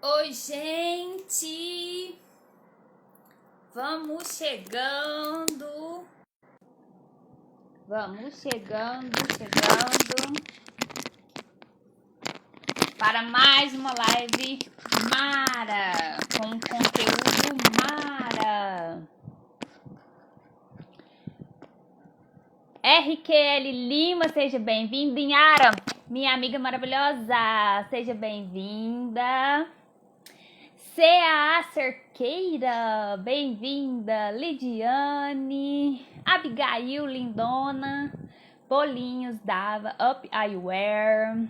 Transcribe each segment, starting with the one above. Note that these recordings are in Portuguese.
Oi, gente! Vamos chegando. Vamos chegando para mais uma live Mara, com conteúdo Mara. RQL Lima, seja bem-vinda. Inhara, minha amiga maravilhosa, seja bem-vinda. CA Cerqueira, bem-vinda. Lidiane, Abigail Lindona, Bolinhos Dava, Up I Wear,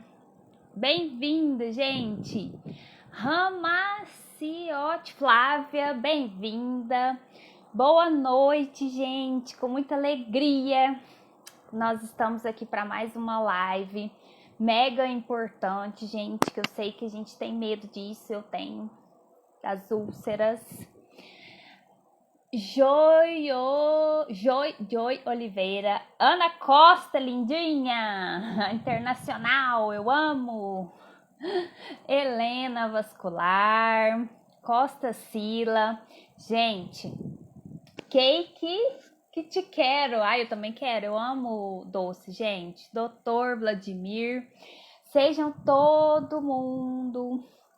bem-vinda, gente. Ramaciote Flávia, bem-vinda. Boa noite, gente, com muita alegria. Nós estamos aqui para mais uma live mega importante, gente, que eu sei que a gente tem medo disso, eu tenho, das úlceras. Joy Oliveira, Ana Costa, lindinha, internacional, eu amo. Helena Vascular, Costa Sila, gente, Cake que te quero, eu também quero, eu amo doce, gente. Doutor Vladimir, sejam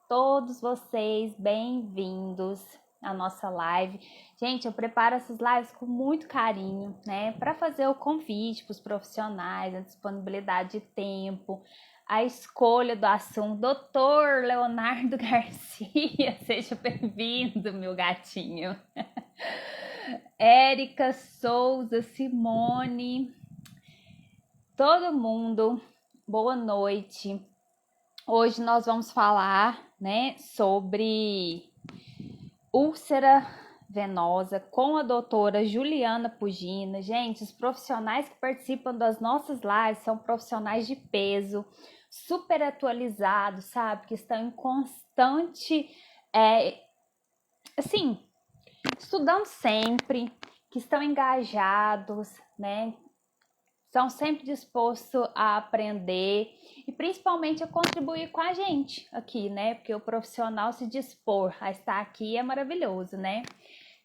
todos vocês bem-vindos à nossa live. Gente, eu preparo essas lives com muito carinho, né, para fazer o convite para os profissionais, a disponibilidade de tempo, a escolha do assunto. Doutor Leonardo Garcia, seja bem-vindo, meu gatinho. Érica Souza, Simone, todo mundo, boa noite. Hoje nós vamos falar, né, sobre úlcera venosa com a doutora Juliana Pugina. Gente, os profissionais que participam das nossas lives são profissionais de peso, super atualizados, sabe, que estão em constante, estudando sempre, que estão engajados, né? Estão sempre dispostos a aprender e principalmente a contribuir com a gente aqui, né? Porque o profissional se dispor a estar aqui é maravilhoso, né?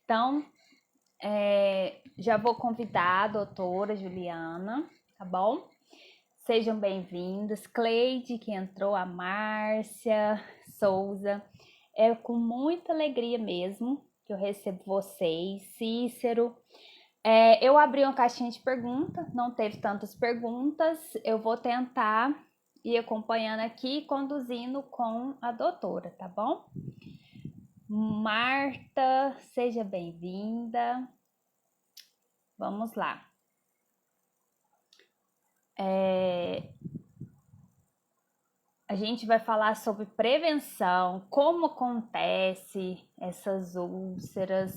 Então, já vou convidar a doutora Juliana, tá bom? Sejam bem-vindos. Cleide, que entrou, a Márcia Souza. É com muita alegria mesmo que eu recebo vocês. Cícero, eu abri uma caixinha de perguntas, não teve tantas perguntas, eu vou tentar ir acompanhando aqui, conduzindo com a doutora, tá bom? Marta, seja bem-vinda. Vamos lá. A gente vai falar sobre prevenção, como acontece essas úlceras.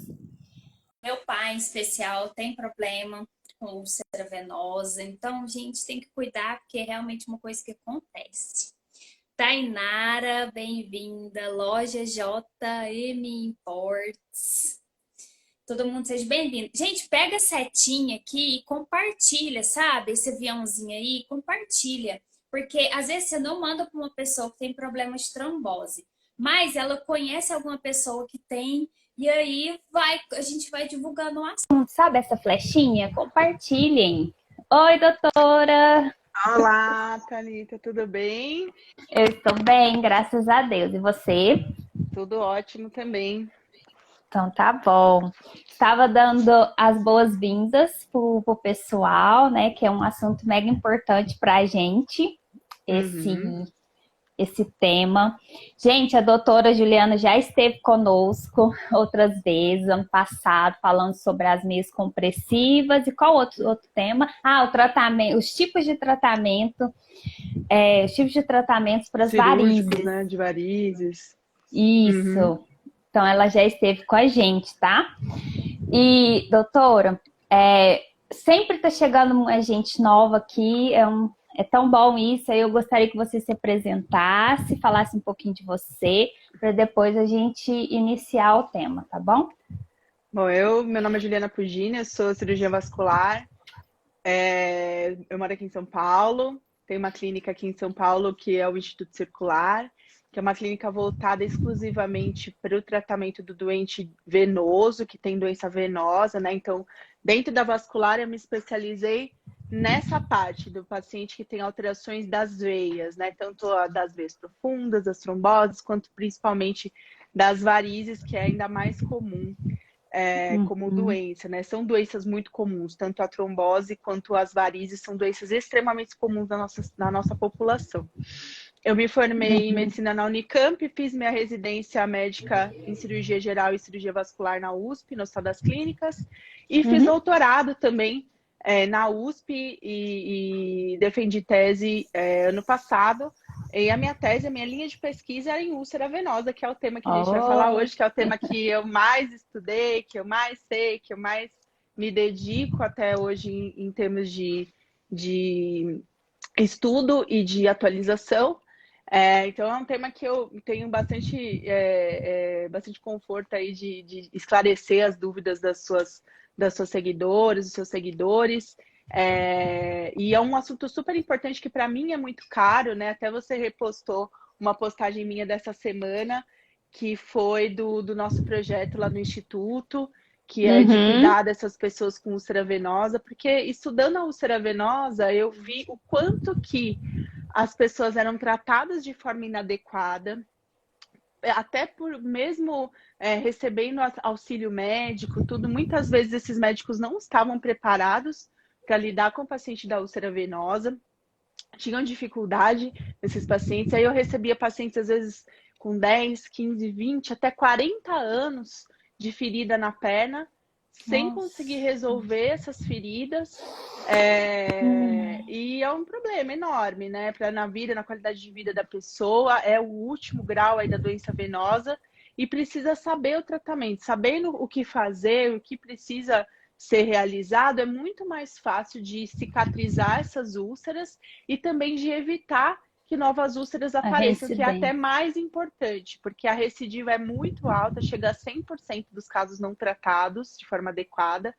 Meu pai, em especial, tem problema com úlcera venosa, então a gente tem que cuidar, porque é realmente uma coisa que acontece. Tainara, bem-vinda. Loja JM Imports. Todo mundo seja bem-vindo. Gente, pega a setinha aqui e compartilha, sabe? Esse aviãozinho aí, compartilha. Porque às vezes você não manda para uma pessoa que tem problema de trombose, mas ela conhece alguma pessoa que tem, e aí a gente vai divulgando o assunto. Sabe essa flechinha? Compartilhem. Oi, doutora. Olá, Thalita, tudo bem? Eu estou bem, graças a Deus. E você? Tudo ótimo também. Então tá bom. Estava dando as boas-vindas pro pessoal, né? Que é um assunto mega importante para a gente, esse tema. Gente, a doutora Juliana já esteve conosco outras vezes, ano passado, falando sobre as meias compressivas. E qual outro tema? O tratamento, os tipos de tratamento, os tipos de tratamentos para as varizes. Né? De varizes. Isso. Então, ela já esteve com a gente, tá? E, doutora, sempre tá chegando uma gente nova aqui, é tão bom isso, aí eu gostaria que você se apresentasse, falasse um pouquinho de você, para depois a gente iniciar o tema, tá bom? Bom, meu nome é Juliana Pugina, eu sou cirurgiã vascular, eu moro aqui em São Paulo, tenho uma clínica aqui em São Paulo que é o Instituto Circular, que é uma clínica voltada exclusivamente para o tratamento do doente venoso, que tem doença venosa, né? Então, dentro da vascular, eu me especializei nessa parte do paciente que tem alterações das veias, né? Tanto das veias profundas, das tromboses, quanto principalmente das varizes, que é ainda mais comum como doença, né? São doenças muito comuns, tanto a trombose quanto as varizes são doenças extremamente comuns na nossa população. Eu me formei em medicina na Unicamp, fiz minha residência médica em cirurgia geral e cirurgia vascular na USP, no Hospital das Clínicas, e fiz doutorado também na USP e defendi tese ano passado. E a minha tese, a minha linha de pesquisa era em úlcera venosa, que é o tema que a gente vai falar hoje, que é o tema que eu mais estudei, que eu mais sei, que eu mais me dedico até hoje em termos de estudo e de atualização. Então é um tema que eu tenho bastante conforto aí de esclarecer as dúvidas das suas seguidoras, dos seus seguidores. E é um assunto super importante que para mim é muito caro, né? Até você repostou uma postagem minha dessa semana, que foi do nosso projeto lá no Instituto, que é de cuidar dessas pessoas com úlcera venosa, porque estudando a úlcera venosa, eu vi o quanto que as pessoas eram tratadas de forma inadequada, até por mesmo recebendo auxílio médico, tudo. Muitas vezes esses médicos não estavam preparados para lidar com o paciente da úlcera venosa, tinham dificuldade nesses pacientes. Aí eu recebia pacientes, às vezes, com 10, 15, 20, até 40 anos de ferida na perna, sem conseguir resolver essas feridas. E é um problema enorme, né? Na vida, na qualidade de vida da pessoa, é o último grau aí da doença venosa e precisa saber o tratamento. Sabendo o que fazer, o que precisa ser realizado, é muito mais fácil de cicatrizar essas úlceras e também de evitar que novas úlceras apareçam, que é até mais importante, porque a recidiva é muito alta, chega a 100% dos casos não tratados de forma adequada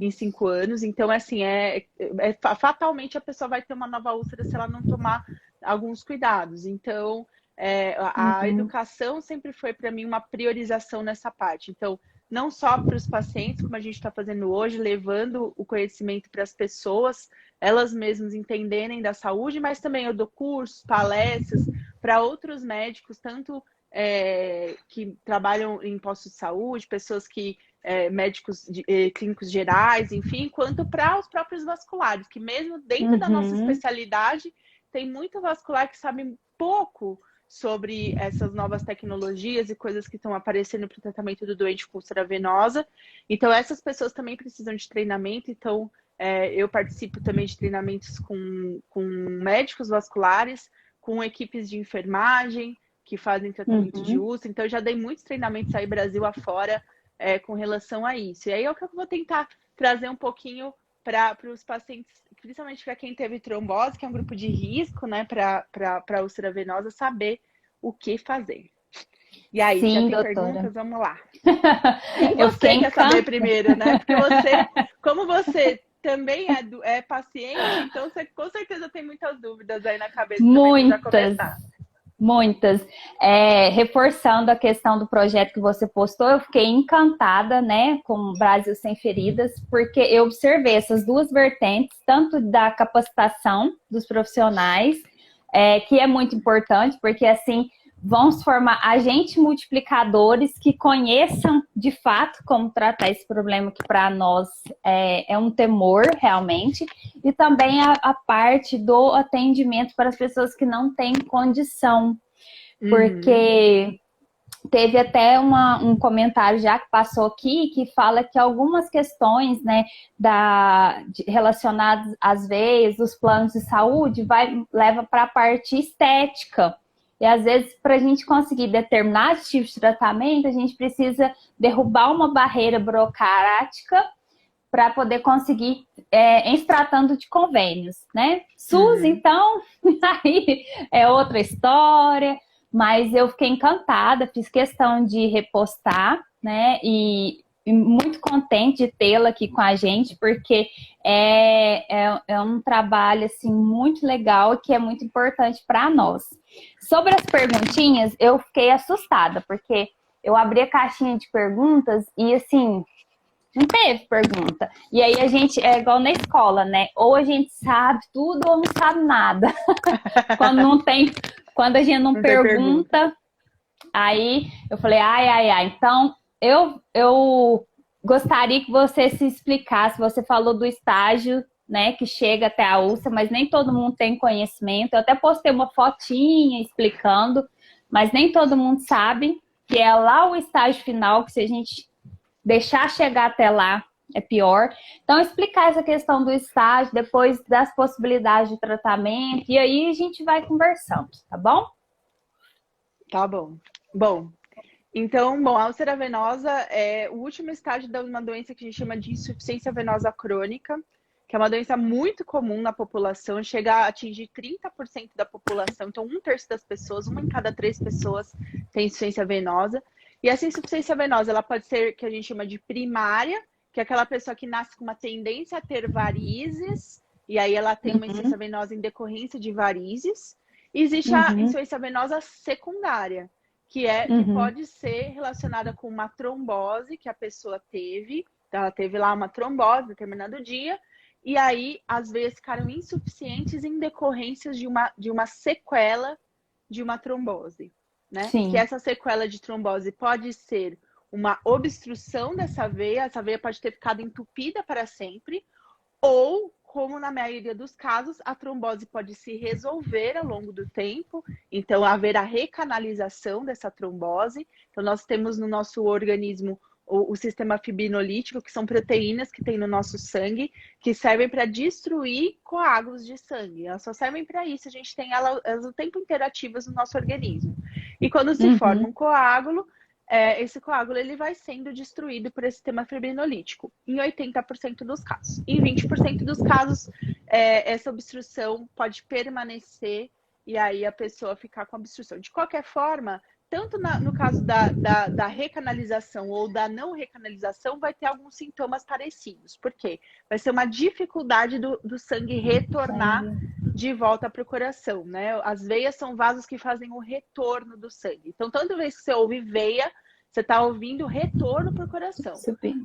em 5 anos. Então, assim, fatalmente a pessoa vai ter uma nova úlcera se ela não tomar alguns cuidados. Então, a educação sempre foi para mim uma priorização nessa parte. Então, não só para os pacientes, como a gente está fazendo hoje, levando o conhecimento para as pessoas, elas mesmas entenderem da saúde, mas também eu dou cursos, palestras para outros médicos, tanto que trabalham em postos de saúde, pessoas que médicos clínicos gerais, enfim, quanto para os próprios vasculares, que mesmo dentro da nossa especialidade, tem muito vascular que sabe pouco sobre essas novas tecnologias e coisas que estão aparecendo para o tratamento do doente com úlcera venosa. Então, essas pessoas também precisam de treinamento. Então, eu participo também de treinamentos com médicos vasculares, com equipes de enfermagem que fazem tratamento de úlcera. Então, eu já dei muitos treinamentos aí Brasil afora com relação a isso. E aí é o que eu vou tentar trazer um pouquinho para os pacientes, principalmente para quem teve trombose, que é um grupo de risco, né, para úlcera venosa, saber o que fazer. E aí, já tem perguntas? Vamos lá. Quem você quer saber primeiro, né? Porque como você também é paciente, então você com certeza tem muitas dúvidas aí na cabeça. Muitas. Reforçando a questão do projeto que você postou, eu fiquei encantada, né, com o Brasil Sem Feridas, porque eu observei essas duas vertentes, tanto da capacitação dos profissionais, que é muito importante, porque assim vão se formar agentes multiplicadores que conheçam de fato como tratar esse problema que para nós é um temor realmente, e também a parte do atendimento para as pessoas que não têm condição, porque teve até um comentário já que passou aqui que fala que algumas questões, né, relacionadas às veias, dos planos de saúde, leva para a parte estética. E às vezes, para a gente conseguir determinados tipos de tratamento, a gente precisa derrubar uma barreira burocrática para poder conseguir se tratando de convênios, né? SUS, então, aí é outra história, mas eu fiquei encantada, fiz questão de repostar, né? E muito contente de tê-la aqui com a gente, porque é um trabalho assim, muito legal que é muito importante para nós. Sobre as perguntinhas, eu fiquei assustada, porque eu abri a caixinha de perguntas e assim, não teve pergunta. E aí a gente é igual na escola, né? Ou a gente sabe tudo ou não sabe nada. Quando não tem, quando a gente não pergunta, aí eu falei, ai. Então, eu gostaria que você se explicasse. Você falou do estágio, né, que chega até a úlcera, mas nem todo mundo tem conhecimento. Eu até postei uma fotinha explicando, mas nem todo mundo sabe que é lá o estágio final, que se a gente deixar chegar até lá, é pior. Então, explicar essa questão do estágio, depois das possibilidades de tratamento, e aí a gente vai conversando, tá bom? Tá bom. Bom, então, a úlcera venosa é o último estágio de uma doença que a gente chama de insuficiência venosa crônica, que é uma doença muito comum na população, chega a atingir 30% da população, então 1/3 das pessoas, 1 em cada 3 pessoas tem insuficiência venosa. E essa insuficiência venosa, ela pode ser que a gente chama de primária, que é aquela pessoa que nasce com uma tendência a ter varizes, e aí ela tem uma insuficiência venosa em decorrência de varizes. E existe a insuficiência venosa secundária, que pode ser relacionada com uma trombose que a pessoa teve. Então, ela teve lá uma trombose em determinado dia, e aí as veias ficaram insuficientes em decorrências de uma sequela de uma trombose, né? Sim. Que essa sequela de trombose pode ser uma obstrução dessa veia, essa veia pode ter ficado entupida para sempre, ou, como na maioria dos casos, a trombose pode se resolver ao longo do tempo, então haver a recanalização dessa trombose. Então, nós temos no nosso organismo o sistema fibrinolítico, que são proteínas que tem no nosso sangue, que servem para destruir coágulos de sangue. Elas só servem para isso, a gente tem elas o tempo inteiro ativas no nosso organismo. E quando se forma um coágulo, esse coágulo ele vai sendo destruído por esse sistema fibrinolítico, em 80% dos casos. Em 20% dos casos, essa obstrução pode permanecer e aí a pessoa ficar com obstrução. De qualquer forma, tanto no caso da recanalização ou da não recanalização, vai ter alguns sintomas parecidos. Por quê? Vai ser uma dificuldade do sangue retornar de volta para o coração, né? As veias são vasos que fazem o retorno do sangue. Então, toda vez que você ouve veia, você está ouvindo retorno para o coração.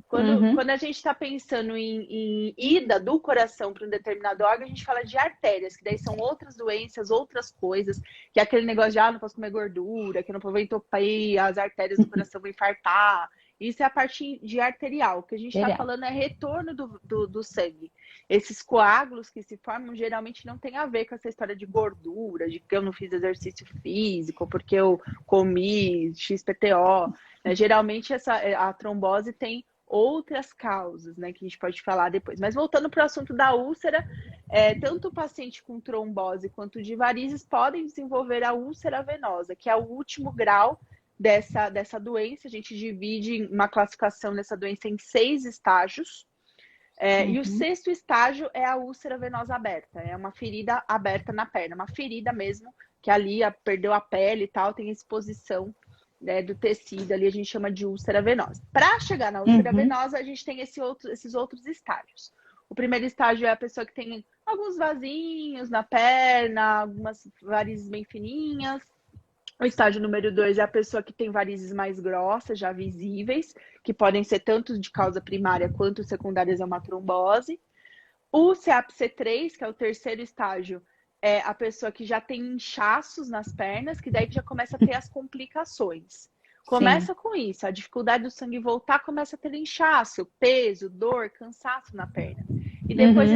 Quando a gente está pensando em ida do coração para um determinado órgão, a gente fala de artérias, que daí são outras doenças, outras coisas, que é aquele negócio de não posso comer gordura, que não vou entupir, as artérias do coração vão infartar. Isso é a parte de arterial. O que a gente está falando é retorno do sangue. Esses coágulos que se formam geralmente não tem a ver com essa história de gordura, de que eu não fiz exercício físico, porque eu comi XPTO. Geralmente a trombose tem outras causas, né, que a gente pode falar depois. Mas voltando para o assunto da úlcera, tanto o paciente com trombose quanto de varizes podem desenvolver a úlcera venosa, que é o último grau dessa doença. A gente divide uma classificação dessa doença em 6 estágios. E o 6º estágio é a úlcera venosa aberta. É uma ferida aberta na perna, uma ferida mesmo, que ali perdeu a pele e tal, tem exposição, né, do tecido ali, a gente chama de úlcera venosa. Para chegar na úlcera venosa, a gente tem esses outros estágios. O primeiro estágio é a pessoa que tem alguns vasinhos na perna, algumas varizes bem fininhas. O estágio número 2 é a pessoa que tem varizes mais grossas, já visíveis, que podem ser tanto de causa primária quanto secundárias a uma trombose. O CAPC3, que é o terceiro estágio, é a pessoa que já tem inchaços nas pernas, que daí já começa a ter as complicações. Começa com isso, a dificuldade do sangue voltar, começa a ter inchaço, peso, dor, cansaço na perna. E depois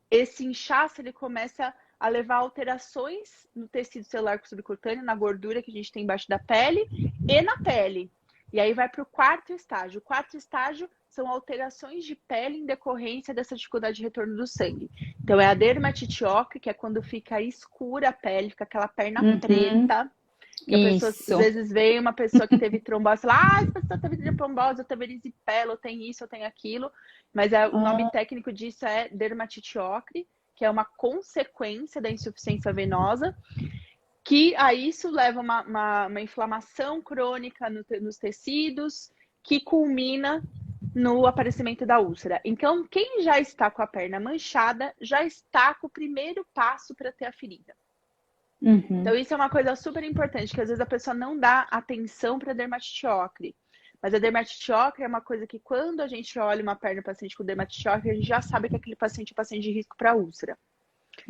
esse inchaço, ele começa a levar alterações no tecido celular subcutâneo, na gordura que a gente tem embaixo da pele e na pele. E aí vai para o 4º estágio. O 4º estágio são alterações de pele em decorrência dessa dificuldade de retorno do sangue. Então, é a dermatite ocre, que é quando fica escura a pele, fica aquela perna preta. Que a pessoa, às vezes, vê uma pessoa que teve trombose e fala, essa pessoa teve trombose, eu teve erisipela, eu tenho isso, eu tenho aquilo. Mas o nome técnico disso é dermatite ocre, que é uma consequência da insuficiência venosa, que a isso leva uma inflamação crônica nos tecidos, que culmina no aparecimento da úlcera. Então, quem já está com a perna manchada, já está com o primeiro passo para ter a ferida. Uhum. Então, isso é uma coisa super importante, que às vezes a pessoa não dá atenção para a dermatite ocre. Mas a dermatite ocre é uma coisa que quando a gente olha uma perna do paciente com dermatite ocre, a gente já sabe que aquele paciente é paciente de risco para úlcera.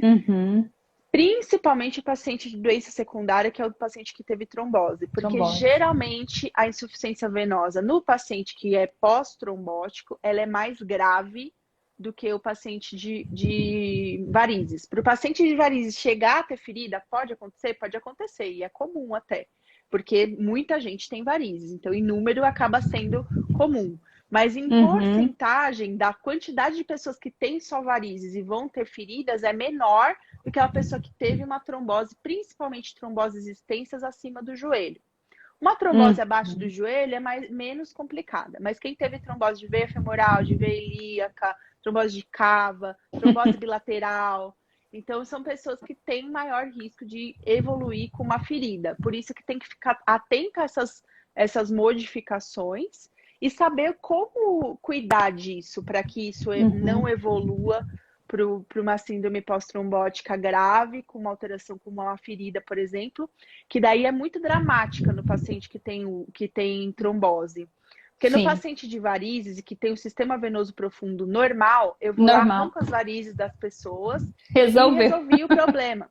Uhum. Principalmente o paciente de doença secundária, que é o paciente que teve trombose. Porque geralmente a insuficiência venosa no paciente que é pós-trombótico, ela é mais grave do que o paciente de varizes. Para o paciente de varizes chegar a ter ferida, pode acontecer, e é comum até. Porque muita gente tem varizes, então em número acaba sendo comum. Mas em porcentagem da quantidade de pessoas que têm só varizes e vão ter feridas é menor do que a pessoa que teve uma trombose, principalmente tromboses extensas acima do joelho. Uma trombose abaixo do joelho é menos complicada, mas quem teve trombose de veia femoral, de veia ilíaca, trombose de cava, trombose bilateral, então são pessoas que têm maior risco de evoluir com uma ferida. Por isso que tem que ficar atento a essas modificações e saber como cuidar disso para que isso não evolua para uma síndrome pós-trombótica grave, com uma alteração como uma ferida, por exemplo, que daí é muito dramática no paciente que tem trombose. Porque no paciente de varizes e que tem o sistema venoso profundo normal, eu vou lá, arranco as varizes das pessoas e resolvi o problema.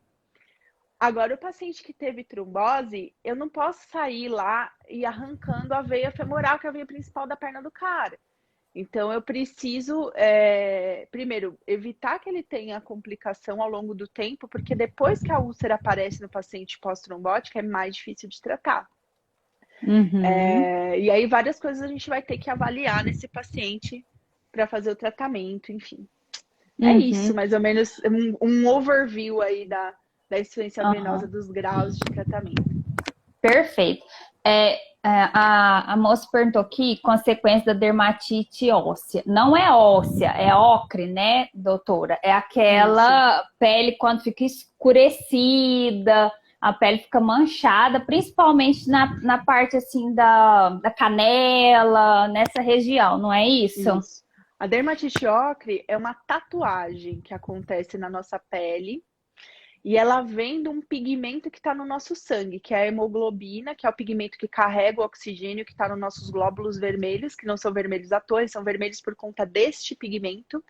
Agora, o paciente que teve trombose, eu não posso sair lá e arrancando a veia femoral, que é a veia principal da perna do cara. Então, eu preciso, primeiro, evitar que ele tenha complicação ao longo do tempo, porque depois que a úlcera aparece no paciente pós-trombótico, é mais difícil de tratar. E aí, várias coisas a gente vai ter que avaliar nesse paciente para fazer o tratamento, enfim. É isso, mais ou menos, um overview aí da insuficiência venosa dos graus de tratamento. Perfeito. A moça perguntou aqui, consequência da dermatite óssea. Não é óssea, é ocre, né, doutora? É aquela pele quando fica escurecida, a pele fica manchada, principalmente na parte assim da canela, nessa região, não é isso? Isso. A dermatite ocre é uma tatuagem que acontece na nossa pele e ela vem de um pigmento que está no nosso sangue, que é a hemoglobina, que é o pigmento que carrega o oxigênio que está nos nossos glóbulos vermelhos, que não são vermelhos à toa, são vermelhos por conta deste pigmento,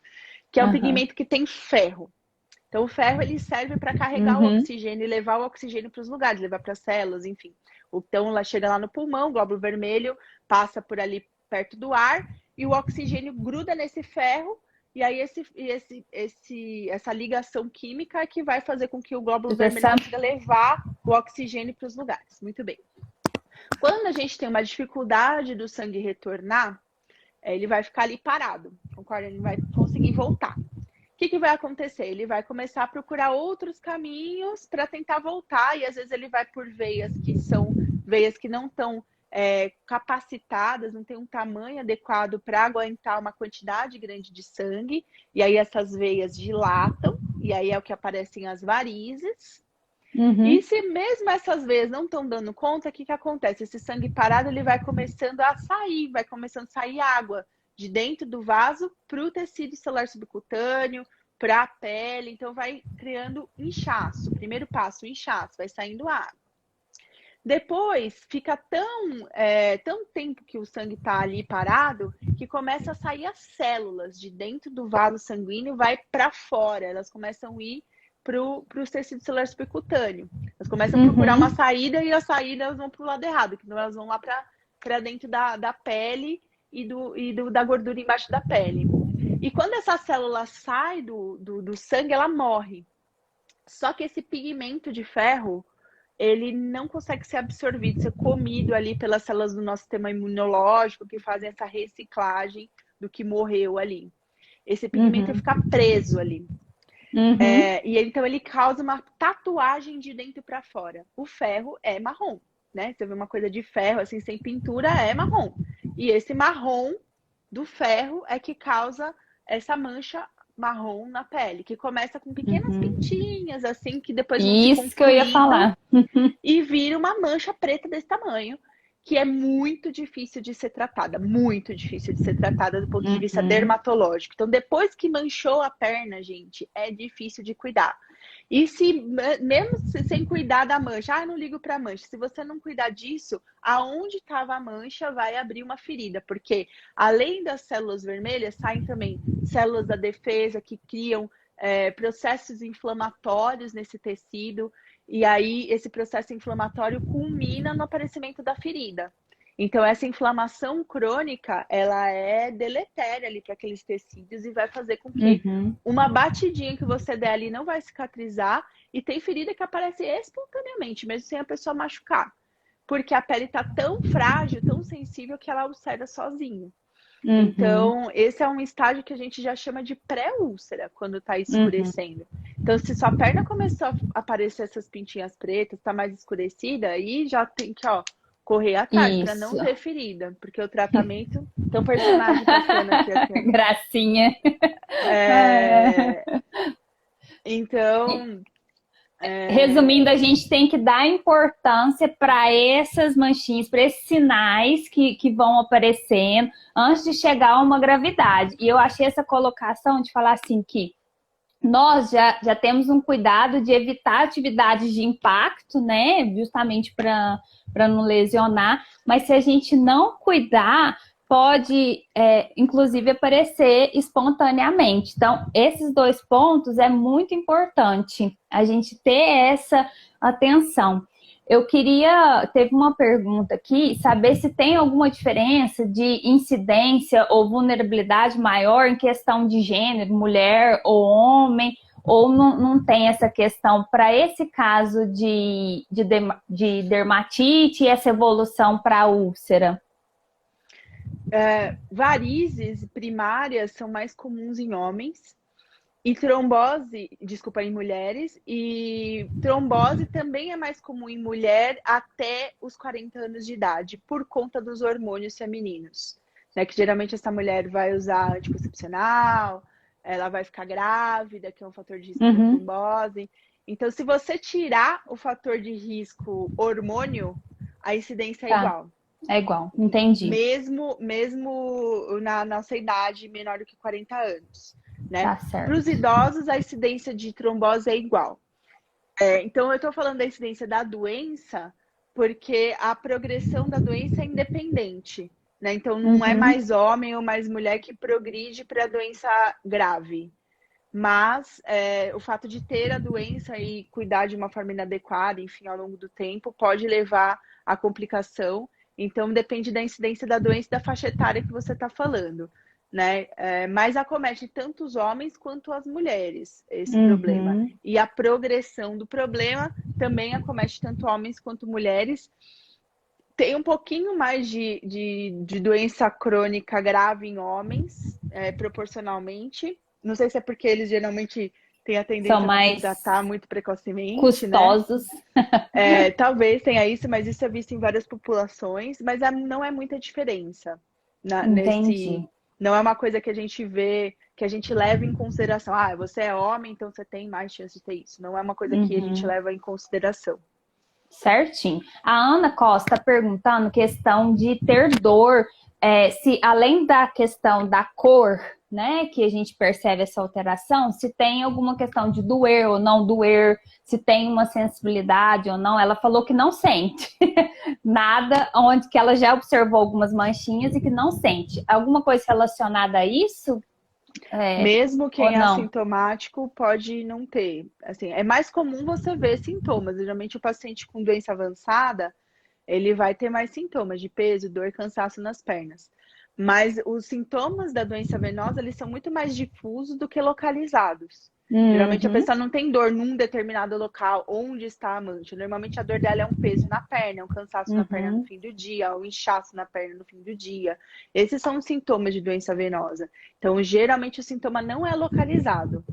que é um pigmento que tem ferro. Então, o ferro ele serve para carregar o oxigênio e levar o oxigênio para os lugares, levar para as células, enfim. Então, ela chega lá no pulmão, o glóbulo vermelho passa por ali perto do ar e o oxigênio gruda nesse ferro. E aí, essa ligação química é que vai fazer com que o glóbulo vermelho consiga levar o oxigênio para os lugares. Muito bem. Quando a gente tem uma dificuldade do sangue retornar, ele vai ficar ali parado, concorda? Ele vai conseguir voltar. O que vai acontecer? Ele vai começar a procurar outros caminhos para tentar voltar, e às vezes ele vai por veias que são veias que não estão capacitadas, não tem um tamanho adequado para aguentar uma quantidade grande de sangue, e aí essas veias dilatam, e aí é o que aparecem as varizes. E se mesmo essas veias não estão dando conta, o que acontece? Esse sangue parado ele vai começando a sair, vai começando a sair água de dentro do vaso para o tecido celular subcutâneo, para a pele, então vai criando inchaço. Primeiro passo, o inchaço, vai saindo água. Depois, fica tão tempo que o sangue está ali parado, que começa a sair as células de dentro do vaso sanguíneo, vai para fora. Elas começam a ir para os tecidos celulares subcutâneos. Elas começam a procurar uma saída e as saídas vão para o lado errado, que elas vão lá para dentro da pele e da gordura embaixo da pele. E quando essa célula sai do sangue, ela morre. Só que esse pigmento de ferro, ele não consegue ser absorvido, ser comido ali pelas células do nosso sistema imunológico, que fazem essa reciclagem do que morreu ali. Esse pigmento fica preso ali. E então ele causa uma tatuagem de dentro para fora. O ferro é marrom, né? Você vê uma coisa de ferro, assim, sem pintura, é marrom. E esse marrom do ferro é que causa essa mancha marrom na pele, que começa com pequenas pintinhas, assim, que depois vão se Isso que eu ia falar. e vira uma mancha preta desse tamanho, que é muito difícil de ser tratada, muito difícil de ser tratada do ponto de vista dermatológico. Então, depois que manchou a perna, gente, é difícil de cuidar. E se mesmo sem cuidar da mancha, não ligo para a mancha. Se você não cuidar disso, aonde estava a mancha vai abrir uma ferida, porque além das células vermelhas, saem também células da defesa que criam processos inflamatórios nesse tecido. E aí, esse processo inflamatório culmina no aparecimento da ferida. Então, essa inflamação crônica, ela é deletéria ali para aqueles tecidos e vai fazer com que uma batidinha que você der ali não vai cicatrizar. E tem ferida que aparece espontaneamente, mesmo sem a pessoa machucar. Porque a pele está tão frágil, tão sensível, que ela ulcera sozinho. Então, esse é um estágio que a gente já chama de pré-úlcera, quando está escurecendo. Então, se sua perna começou a aparecer essas pintinhas pretas, está mais escurecida, aí já tem que, correr atrás para não ter ferida. Porque o tratamento... Tem um personagem passando aqui. Gracinha. Então... Resumindo, a gente tem que dar importância para essas manchinhas, para esses sinais que vão aparecendo antes de chegar a uma gravidade. E eu achei essa colocação de falar assim que nós já temos um cuidado de evitar atividades de impacto, né? Justamente para não lesionar. Mas se a gente não cuidar, pode, inclusive, aparecer espontaneamente. Então, esses 2 pontos é muito importante a gente ter essa atenção. Teve uma pergunta aqui, saber se tem alguma diferença de incidência ou vulnerabilidade maior em questão de gênero, mulher ou homem, ou não tem essa questão para esse caso de dermatite e essa evolução para a úlcera? Varizes primárias são mais comuns em homens e em mulheres, e trombose também é mais comum em mulher até os 40 anos de idade, por conta dos hormônios femininos, né? Que geralmente essa mulher vai usar anticoncepcional, ela vai ficar grávida, que é um fator de risco para trombose. Então, se você tirar o fator de risco hormônio, a incidência é igual. É igual, entendi. Mesmo na nossa idade menor do que 40 anos. Né? Tá certo. Para os idosos, a incidência de trombose é igual. Então, eu estou falando da incidência da doença porque a progressão da doença é independente. Né? Então, não é mais homem ou mais mulher que progride para a doença grave. Mas o fato de ter a doença e cuidar de uma forma inadequada, enfim, ao longo do tempo, pode levar à complicação. Então, depende da incidência da doença e da faixa etária que você está falando, né? Mas acomete tanto os homens quanto as mulheres, esse problema. E a progressão do problema também acomete tanto homens quanto mulheres. Tem um pouquinho mais de doença crônica grave em homens, proporcionalmente. Não sei se é porque eles geralmente têm a tendência a tratar muito precocemente. Custosos. Né? Talvez tenha isso, mas isso é visto em várias populações, mas não é muita diferença. Não é uma coisa que a gente vê, que a gente leva em consideração. Você é homem, então você tem mais chance de ter isso. Não é uma coisa que a gente leva em consideração. Certinho. A Ana Costa perguntando questão de ter dor, se além da questão da cor, né, que a gente percebe essa alteração, se tem alguma questão de doer ou não doer, se tem uma sensibilidade ou não. Ela falou que não sente nada, onde que ela já observou algumas manchinhas e que não sente. Alguma coisa relacionada a isso? Mesmo quem é assintomático pode não ter. Assim, é mais comum você ver sintomas. Geralmente o paciente com doença avançada, ele vai ter mais sintomas de peso, dor, cansaço nas pernas. Mas os sintomas da doença venosa, eles são muito mais difusos do que localizados. Geralmente a pessoa não tem dor num determinado local onde está a mancha. Normalmente a dor dela é um peso na perna, um cansaço na perna no fim do dia, um inchaço na perna no fim do dia. Esses são os sintomas de doença venosa. Então, geralmente o sintoma não é localizado.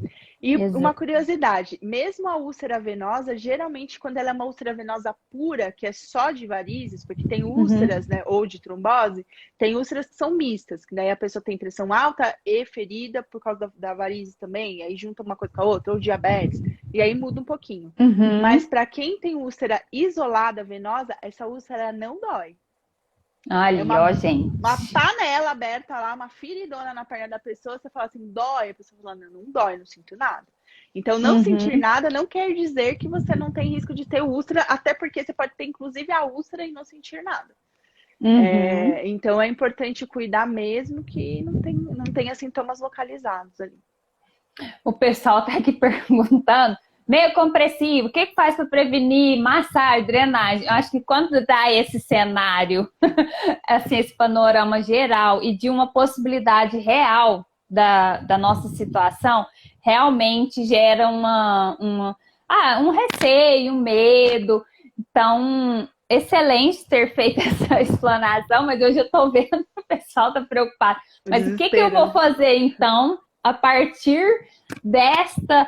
E uma curiosidade, mesmo a úlcera venosa, geralmente quando ela é uma úlcera venosa pura, que é só de varizes, porque tem úlceras, né, ou de trombose, tem úlceras que são mistas, que daí a pessoa tem pressão alta e ferida por causa da varizes também, e aí junta uma coisa com a outra, ou diabetes, e aí muda um pouquinho. Mas para quem tem úlcera isolada venosa, essa úlcera não dói. É Ali, ó, gente. uma panela aberta lá, uma feridona na perna da pessoa, você fala assim, dói? A pessoa fala, não, não dói, não sinto nada. Então, não sentir Uhum, nada não quer dizer que você não tem risco de ter úlcera, até porque você pode ter, inclusive, a úlcera e não sentir nada. uhum. Então, é importante cuidar mesmo que não tenha sintomas localizados ali. O pessoal tá aqui perguntando. Meio compressivo, o que que faz para prevenir massagem, drenagem? Eu acho que quando dá esse cenário, assim, esse panorama geral e de uma possibilidade real da nossa situação, realmente gera um receio, um medo. Então, excelente ter feito essa explanação, mas hoje eu estou vendo que o pessoal está preocupado. O Mas o que eu desespero, vou né? fazer então a partir desta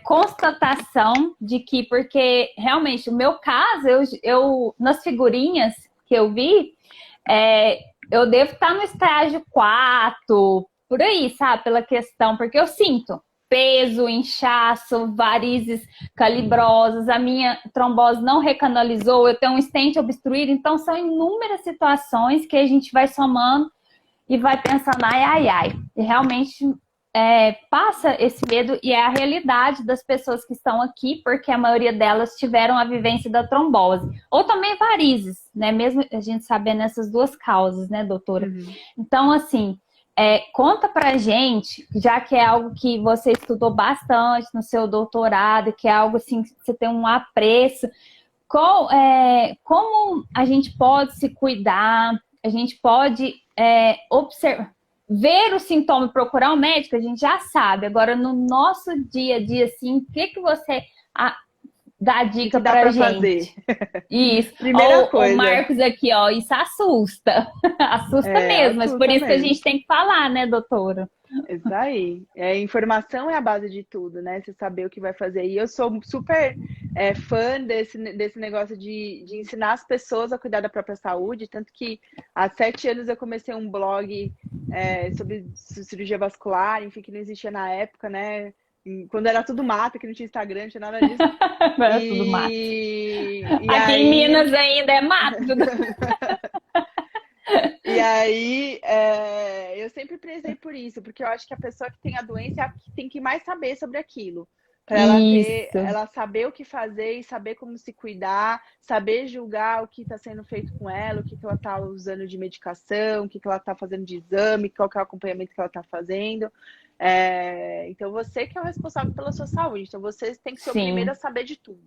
constatação de que, porque realmente o meu caso, eu nas figurinhas que eu vi, eu devo estar no estágio 4 por aí, sabe? Pela questão, porque eu sinto peso, inchaço, varizes calibrosas, a minha trombose não recanalizou, eu tenho um stent obstruído, então são inúmeras situações que a gente vai somando e vai pensando, ai, ai, ai. E realmente passa esse medo e é a realidade das pessoas que estão aqui, porque a maioria delas tiveram a vivência da trombose. Ou também varizes, né? Mesmo a gente sabendo essas duas causas, né, doutora? Uhum. Então, assim, conta pra gente, já que é algo que você estudou bastante no seu doutorado, que é algo assim que você tem um apreço, como a gente pode se cuidar, a gente pode observar, ver o sintoma e procurar um médico, a gente já sabe. Agora, no nosso dia a dia, assim, o que você dá O dica que dá pra para fazer? gente? Isso. Primeira Ou o coisa, Marcos aqui, ó, isso assusta. Assusta mesmo, mas por assusta isso que a mesmo. gente tem que falar, né, doutora? Isso aí. Informação é a base de tudo, né? Você saber o que vai fazer. E eu sou super fã desse negócio de ensinar as pessoas a cuidar da própria saúde. Tanto que há 7 anos eu comecei um blog sobre cirurgia vascular, enfim, que não existia na época, né? Quando era tudo mato, que não tinha Instagram, não tinha nada disso. É tudo mato. E Aqui em aí Minas ainda é mato. E aí, eu sempre prezei por isso, porque eu acho que a pessoa que tem a doença é a que tem que mais saber sobre aquilo. Para Isso. ela saber o que fazer e saber como se cuidar, saber julgar o que está sendo feito com ela, o que ela está usando de medicação, o que ela está fazendo de exame, qual que é o acompanhamento que ela está fazendo. Então, você que é o responsável pela sua saúde. Então, você tem que ser o primeiro a Sim. saber de tudo.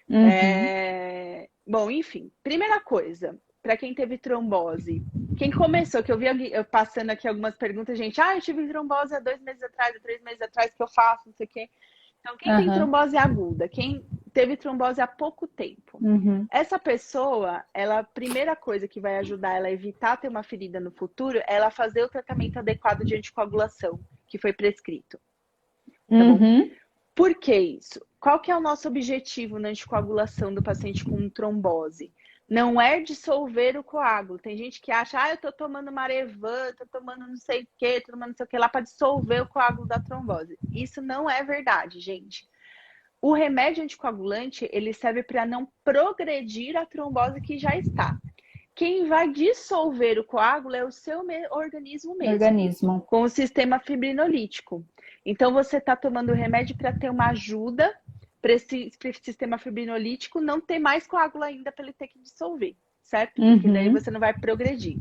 Uhum. Bom, enfim, primeira coisa, para quem teve trombose, quem começou, que eu passando aqui algumas perguntas, gente, eu tive trombose há 2 meses atrás, há 3 meses atrás, que eu faço, não sei o quê. Então, quem tem Uhum. trombose aguda, quem teve trombose há pouco tempo, Uhum. essa pessoa, a primeira coisa que vai ajudar ela a evitar ter uma ferida no futuro, é ela fazer o tratamento adequado de anticoagulação, que foi prescrito, tá bom? Uhum. Por que isso? Qual que é o nosso objetivo na anticoagulação do paciente com trombose? Não é dissolver o coágulo. Tem gente que acha, eu tô tomando Marevan, tô tomando não sei o que, tô tomando não sei o que lá para dissolver o coágulo da trombose. Isso não é verdade, gente. O remédio anticoagulante, ele serve para não progredir a trombose que já está. Quem vai dissolver o coágulo é o seu organismo mesmo, Organismo. com o sistema fibrinolítico. Então, você está tomando remédio para ter uma ajuda para esse sistema fibrinolítico não ter mais coágulo ainda para ele ter que dissolver, certo? Porque daí Uhum. você não vai progredir.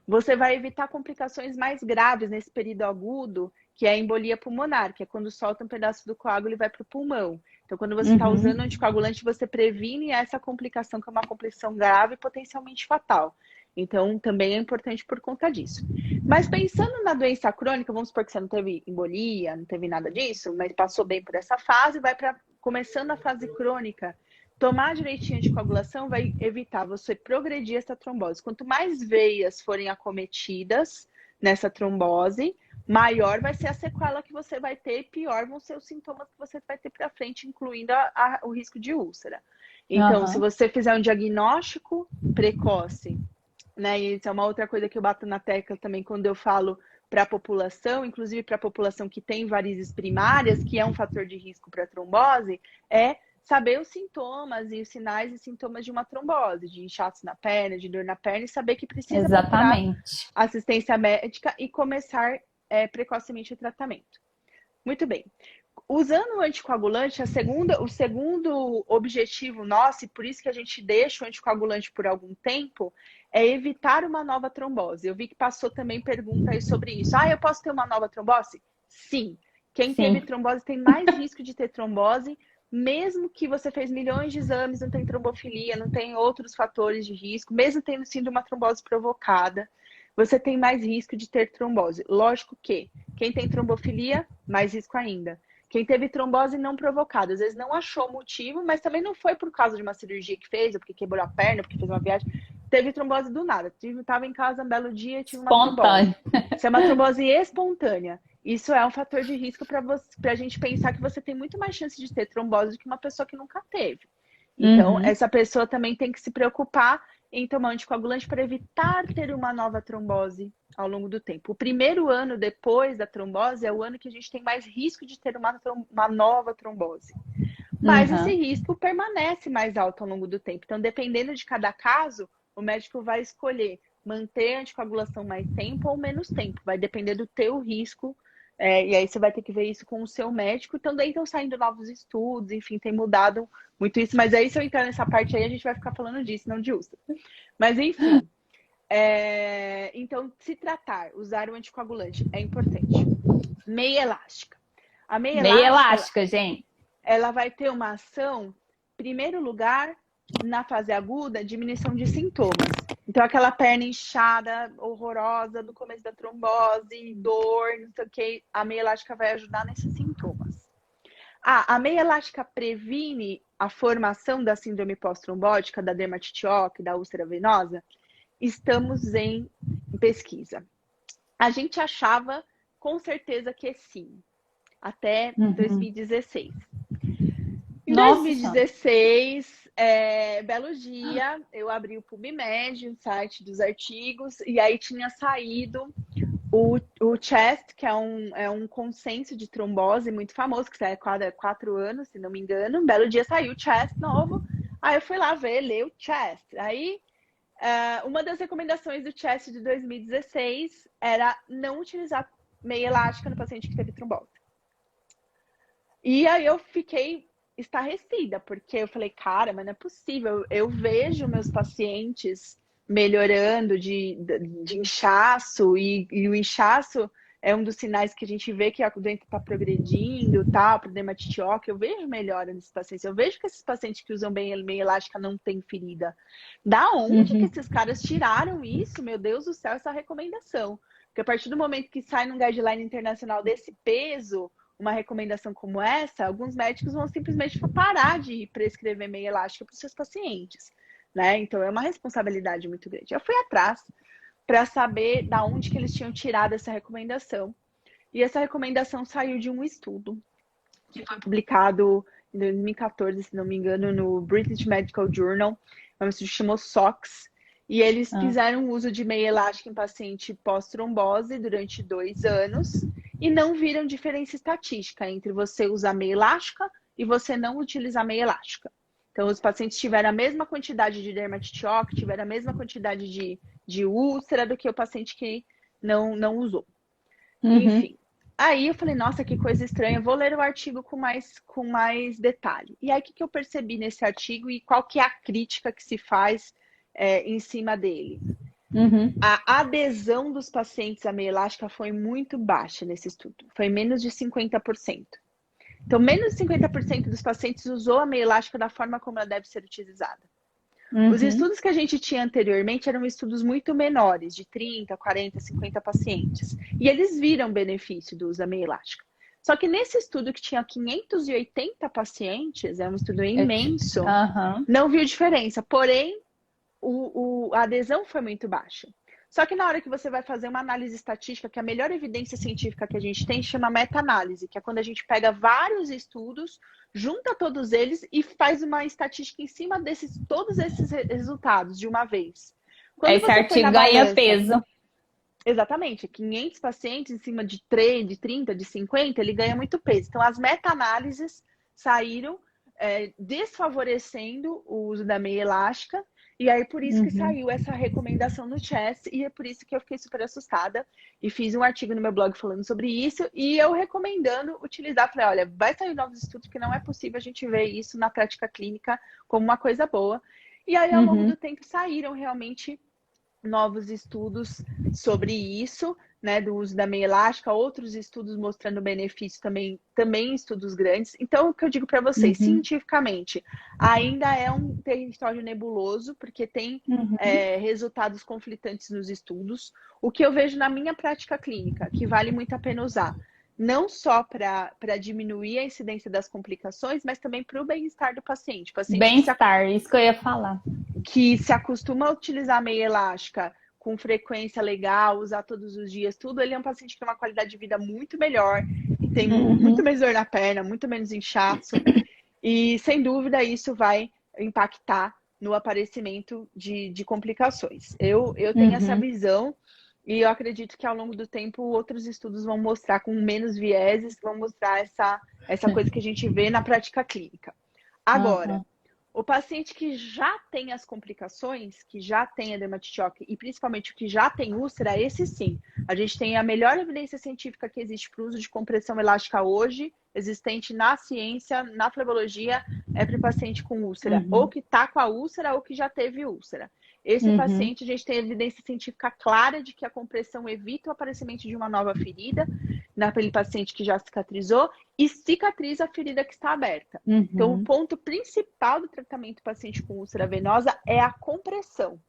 Você vai evitar complicações mais graves nesse período agudo, que é a embolia pulmonar, que é quando solta um pedaço do coágulo e vai para o pulmão. Então, quando você está usando Uhum. anticoagulante, você previne essa complicação, que é uma complicação grave e potencialmente fatal. Então, também é importante por conta disso. Mas pensando na doença crônica, vamos supor que você não teve embolia, não teve nada disso, mas passou bem por essa fase, vai para começando a fase crônica. Tomar direitinho de coagulação vai evitar você progredir essa trombose. Quanto mais veias forem acometidas nessa trombose, maior vai ser a sequela que você vai ter e pior vão ser os sintomas que você vai ter para frente, incluindo o risco de úlcera. Então, se Uhum. você fizer um diagnóstico precoce, né, e isso é uma outra coisa que eu bato na tecla também quando eu falo para a população, inclusive para a população que tem varizes primárias, que é um fator de risco para trombose, é saber os sintomas e os sinais e sintomas de uma trombose, de inchaço na perna, de dor na perna, e saber que precisa procurar Exatamente. assistência médica e começar precocemente o tratamento. Muito bem. Usando o anticoagulante, o segundo objetivo nosso, e por isso que a gente deixa o anticoagulante por algum tempo, é evitar uma nova trombose. Eu vi que passou também pergunta aí sobre isso. Ah, eu posso ter uma nova trombose? Sim. Quem teve Sim. trombose tem mais risco de ter trombose, mesmo que você fez milhões de exames, não tem trombofilia, não tem outros fatores de risco, mesmo tendo sido uma trombose provocada, você tem mais risco de ter trombose. Lógico que quem tem trombofilia, mais risco ainda. Quem teve trombose não provocada, às vezes não achou motivo, mas também não foi por causa de uma cirurgia que fez, ou porque quebrou a perna, ou porque fez uma viagem. Teve trombose do nada. Estava em casa um belo dia e tive uma trombose. Espontâneo. Isso é uma trombose espontânea. Isso é um fator de risco para a gente pensar que você tem muito mais chance de ter trombose do que uma pessoa que nunca teve. Então, essa pessoa também tem que se preocupar em tomar anticoagulante para evitar ter uma nova trombose ao longo do tempo. O primeiro ano depois da trombose é o ano que a gente tem mais risco de ter uma nova trombose. Mas esse risco permanece mais alto ao longo do tempo. Então, dependendo de cada caso, o médico vai escolher manter a anticoagulação mais tempo ou menos tempo. Vai depender do teu risco. E aí você vai ter que ver isso com o seu médico. Também estão saindo novos estudos, enfim, tem mudado muito isso. Mas aí, se eu entrar nessa parte aí, a gente vai ficar falando disso, não de úlcera. Mas, enfim. Então, se tratar, usar o anticoagulante é importante. Meia elástica. A meia elástica, gente. Ela vai ter uma ação, em primeiro lugar, na fase aguda, diminuição de sintomas. Então, aquela perna inchada, horrorosa, do começo da trombose, dor, não sei o que, a meia elástica vai ajudar nesses sintomas. A meia elástica previne a formação da síndrome pós-trombótica, da dermatite ócrea, da úlcera venosa? Estamos em pesquisa. A gente achava com certeza que sim, até 2016. Em 2016, belo dia, eu abri o PubMed, o site dos artigos, e aí tinha saído o CHEST, que é um consenso de trombose muito famoso, que sai a cada 4 anos, se não me engano. Um belo dia saiu o CHEST novo, aí eu fui lá ler o CHEST. Aí, uma das recomendações do CHEST de 2016 era não utilizar meia elástica no paciente que teve trombose. E aí eu fiquei estarrecida, porque eu falei, cara, mas não é possível. Eu vejo meus pacientes melhorando de inchaço, e o inchaço é um dos sinais que a gente vê que a doença está progredindo, tá, para dermatite ócrea. Eu vejo melhora nesses pacientes. Eu vejo que esses pacientes que usam bem meia elástica não têm ferida. Da onde que esses caras tiraram isso? Meu Deus do céu, essa recomendação. Porque a partir do momento que sai num guideline internacional desse peso, uma recomendação como essa, alguns médicos vão simplesmente parar de prescrever meia elástica para os seus pacientes, né? Então é uma responsabilidade muito grande. Eu fui atrás para saber da onde que eles tinham tirado essa recomendação. E essa recomendação saiu de um estudo que foi publicado em 2014, se não me engano, no British Medical Journal. É um estudo que chamou SOX. E eles fizeram uso de meia elástica em paciente pós-trombose durante 2 anos e não viram diferença estatística entre você usar meia elástica e você não utilizar meia elástica. Então, os pacientes tiveram a mesma quantidade de dermatite ócrea, tiveram a mesma quantidade de úlcera do que o paciente que não usou. Enfim. Aí eu falei, nossa, que coisa estranha, vou ler o artigo com mais detalhe. E aí, o que eu percebi nesse artigo e qual que é a crítica que se faz em cima dele? A adesão dos pacientes à meia elástica foi muito baixa nesse estudo. Foi menos de 50%. Então, menos de 50% dos pacientes usou a meia elástica da forma como ela deve ser utilizada. Os estudos que a gente tinha anteriormente eram estudos muito menores, de 30, 40, 50 pacientes. E eles viram benefício do uso da meia elástica. Só que nesse estudo que tinha 580 pacientes, é um estudo imenso, não viu diferença. Porém, a adesão foi muito baixa. Só que na hora que você vai fazer uma análise estatística, que a melhor evidência científica que a gente tem chama meta-análise, que é quando a gente pega vários estudos, junta todos eles e faz uma estatística em cima todos esses resultados de uma vez. Quando esse artigo ganha peso. Exatamente. 500 pacientes em cima de 3, de 30, de 50, ele ganha muito peso. Então, as meta-análises saíram desfavorecendo o uso da meia elástica. E aí, por isso que saiu essa recomendação no CHESS, e é por isso que eu fiquei super assustada e fiz um artigo no meu blog falando sobre isso, e eu recomendando utilizar. Falei, olha, vai sair novos estudos, porque não é possível a gente ver isso na prática clínica como uma coisa boa. E aí, ao longo do tempo, saíram realmente novos estudos sobre isso, né, do uso da meia elástica, outros estudos mostrando benefício também estudos grandes. Então, o que eu digo para vocês, cientificamente, ainda é um território nebuloso, porque tem resultados conflitantes nos estudos. O que eu vejo na minha prática clínica, que vale muito a pena usar, não só para diminuir a incidência das complicações, mas também para o bem-estar do paciente. Bem-estar, isso que eu ia falar. Que se acostuma a utilizar a meia elástica com frequência legal, usar todos os dias, tudo, ele é um paciente que tem uma qualidade de vida muito melhor, tem muito menos dor na perna, muito menos inchaço, e sem dúvida isso vai impactar no aparecimento de complicações. Eu tenho essa visão, e eu acredito que ao longo do tempo outros estudos vão mostrar com menos vieses, vão mostrar essa coisa que a gente vê na prática clínica. Agora, o paciente que já tem as complicações, que já tem a dermatite ócrea e principalmente o que já tem úlcera, esse sim. A gente tem a melhor evidência científica que existe para o uso de compressão elástica hoje, existente na ciência, na flebologia, é para o paciente com úlcera. Ou que está com a úlcera ou que já teve úlcera. Esse paciente, a gente tem evidência científica clara de que a compressão evita o aparecimento de uma nova ferida naquele paciente que já cicatrizou e cicatriza a ferida que está aberta. Então, o ponto principal do tratamento do paciente com úlcera venosa é a compressão.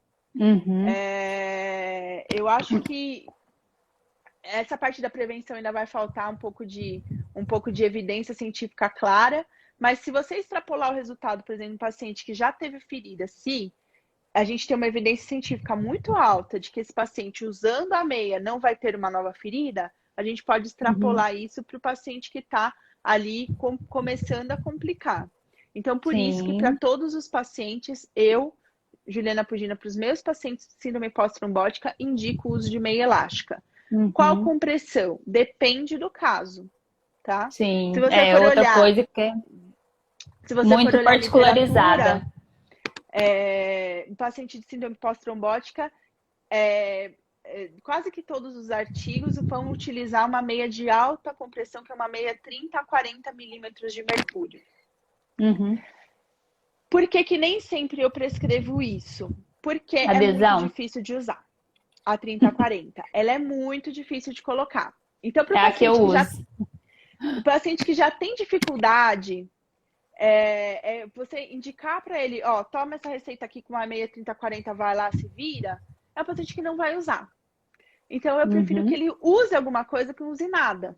Eu acho que essa parte da prevenção ainda vai faltar um pouco de evidência científica clara, mas se você extrapolar o resultado, por exemplo, um paciente que já teve ferida, se a gente tem uma evidência científica muito alta de que esse paciente usando a meia não vai ter uma nova ferida, a gente pode extrapolar isso para o paciente que está ali começando a complicar. Então, por isso que para todos os pacientes, eu, Juliana Pugina, para os meus pacientes de síndrome pós-trombótica, indico o uso de meia elástica. Qual compressão? Depende do caso, tá? Sim, se você for outra olhar, coisa que é muito particularizada. Um paciente de síndrome pós-trombótica, quase que todos os artigos vão utilizar uma meia de alta compressão, que é uma meia 30 a 40 milímetros de mercúrio. Por que nem sempre eu prescrevo isso? Porque é muito difícil de usar. A 30 a 40. Ela é muito difícil de colocar. Então, para o paciente que já tem dificuldade, você indicar para ele, ó, toma essa receita aqui com uma meia 30 a 40, vai lá, se vira, é um paciente que não vai usar. Então, eu prefiro que ele use alguma coisa que não use nada.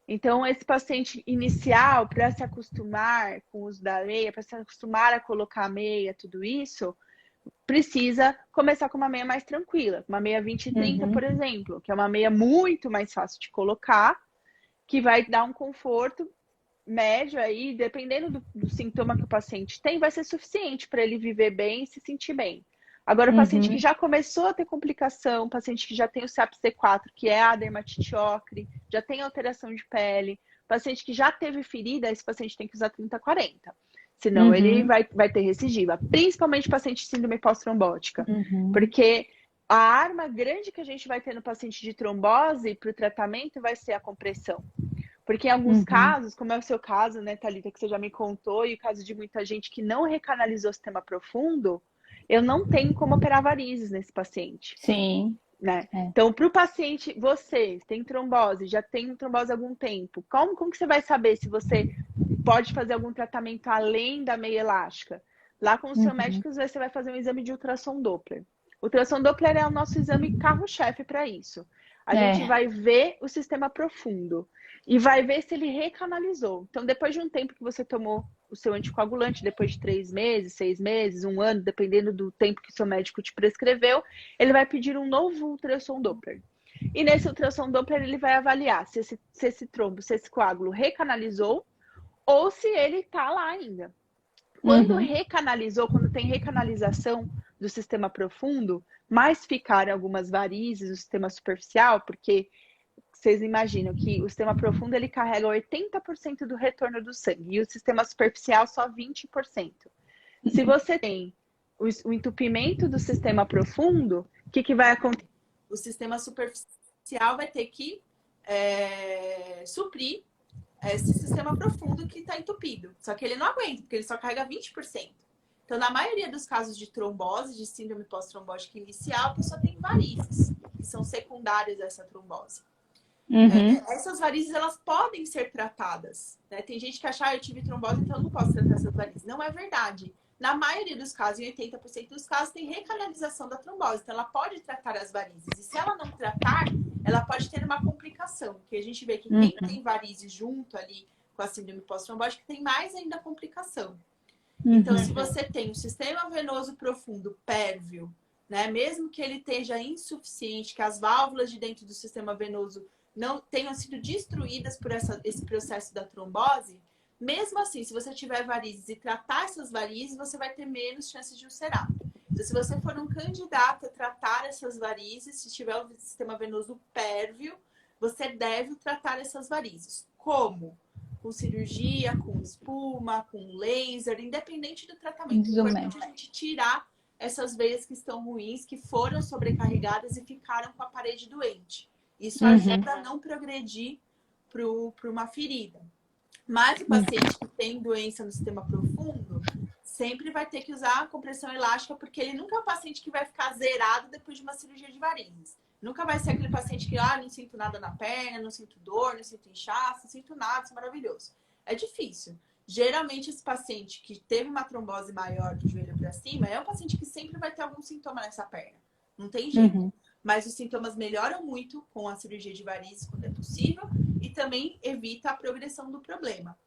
Então, esse paciente inicial, para se acostumar com o uso da meia, para se acostumar a colocar a meia, tudo isso, precisa começar com uma meia mais tranquila. Uma meia 20 e 30, por exemplo, que é uma meia muito mais fácil de colocar, que vai dar um conforto médio aí, dependendo do sintoma que o paciente tem, vai ser suficiente para ele viver bem e se sentir bem. Agora, o paciente que já começou a ter complicação, o paciente que já tem o CAPC4, que é a dermatite ocre, já tem alteração de pele, paciente que já teve ferida, esse paciente tem que usar 30 a 40. Senão ele vai ter recidiva. Principalmente paciente de síndrome pós-trombótica. Porque a arma grande que a gente vai ter no paciente de trombose para o tratamento vai ser a compressão. Porque em alguns casos, como é o seu caso, né, Thalita, que você já me contou, e o caso de muita gente que não recanalizou o sistema profundo, eu não tenho como operar varizes nesse paciente. Sim. Né? Então, para o paciente, você tem trombose, já tem trombose há algum tempo, como que você vai saber se você pode fazer algum tratamento além da meia elástica? Lá com o seu médico, você vai fazer um exame de ultrassom Doppler. O ultrassom Doppler é o nosso exame carro-chefe para isso. A gente vai ver o sistema profundo e vai ver se ele recanalizou. Então, depois de um tempo que você tomou o seu anticoagulante, depois de 3 meses, 6 meses, 1 ano, dependendo do tempo que o seu médico te prescreveu, ele vai pedir um novo ultrassom Doppler. E nesse ultrassom Doppler, ele vai avaliar se esse trombo, se esse coágulo recanalizou ou se ele está lá ainda. Quando recanalizou, quando tem recanalização do sistema profundo, mas ficarem algumas varizes do sistema superficial, porque vocês imaginam que o sistema profundo ele carrega 80% do retorno do sangue e o sistema superficial só 20%. Se você tem o entupimento do sistema profundo, o que vai acontecer? O sistema superficial vai ter que suprir esse sistema profundo que está entupido. Só que ele não aguenta, porque ele só carrega 20%. Então, na maioria dos casos de trombose, de síndrome pós-trombótica inicial, a pessoa tem varizes, que são secundárias a essa trombose. Essas varizes, elas podem ser tratadas. Né? Tem gente que acha, eu tive trombose, então eu não posso tratar essas varizes. Não é verdade. Na maioria dos casos, em 80% dos casos, tem recanalização da trombose. Então, ela pode tratar as varizes. E se ela não tratar, ela pode ter uma complicação. Que a gente vê que quem tem varizes junto ali com a síndrome pós-trombótica tem mais ainda complicação. Então, se você tem um sistema venoso profundo pérvio, né, mesmo que ele esteja insuficiente, que as válvulas de dentro do sistema venoso não tenham sido destruídas por esse processo da trombose, mesmo assim, se você tiver varizes e tratar essas varizes, você vai ter menos chances de ulcerar. Então, se você for um candidato a tratar essas varizes, se tiver um sistema venoso pérvio, você deve tratar essas varizes. Como? Com cirurgia, com espuma, com laser, independente do tratamento. É importante a gente tirar essas veias que estão ruins, que foram sobrecarregadas e ficaram com a parede doente. Isso ajuda a não progredir para uma ferida. Mas o paciente que tem doença no sistema profundo sempre vai ter que usar a compressão elástica, porque ele nunca é um paciente que vai ficar zerado depois de uma cirurgia de varizes. Nunca vai ser aquele paciente que, não sinto nada na perna, não sinto dor, não sinto inchaço, não sinto nada, isso é maravilhoso. É difícil. Geralmente, esse paciente que teve uma trombose maior do joelho para cima é um paciente que sempre vai ter algum sintoma nessa perna. Não tem jeito. Mas os sintomas melhoram muito com a cirurgia de varizes quando é possível e também evita a progressão do problema.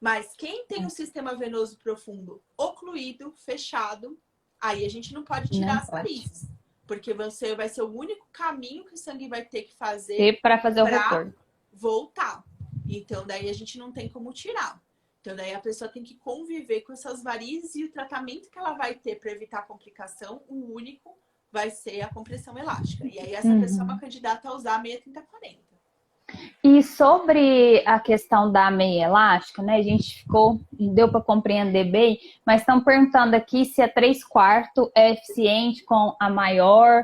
Mas quem tem o sistema venoso profundo ocluído, fechado, aí a gente não pode tirar as varizes. Porque você vai ser o único caminho que o sangue vai ter que fazer para fazer o retorno. Voltar. Então, daí a gente não tem como tirar. Então, daí a pessoa tem que conviver com essas varizes e o tratamento que ela vai ter para evitar a complicação, o único vai ser a compressão elástica. E aí essa pessoa é uma candidata a usar a 60-30-40. E sobre a questão da meia elástica, né? A gente deu para compreender bem, mas estão perguntando aqui se a 3/4 é eficiente com a maior.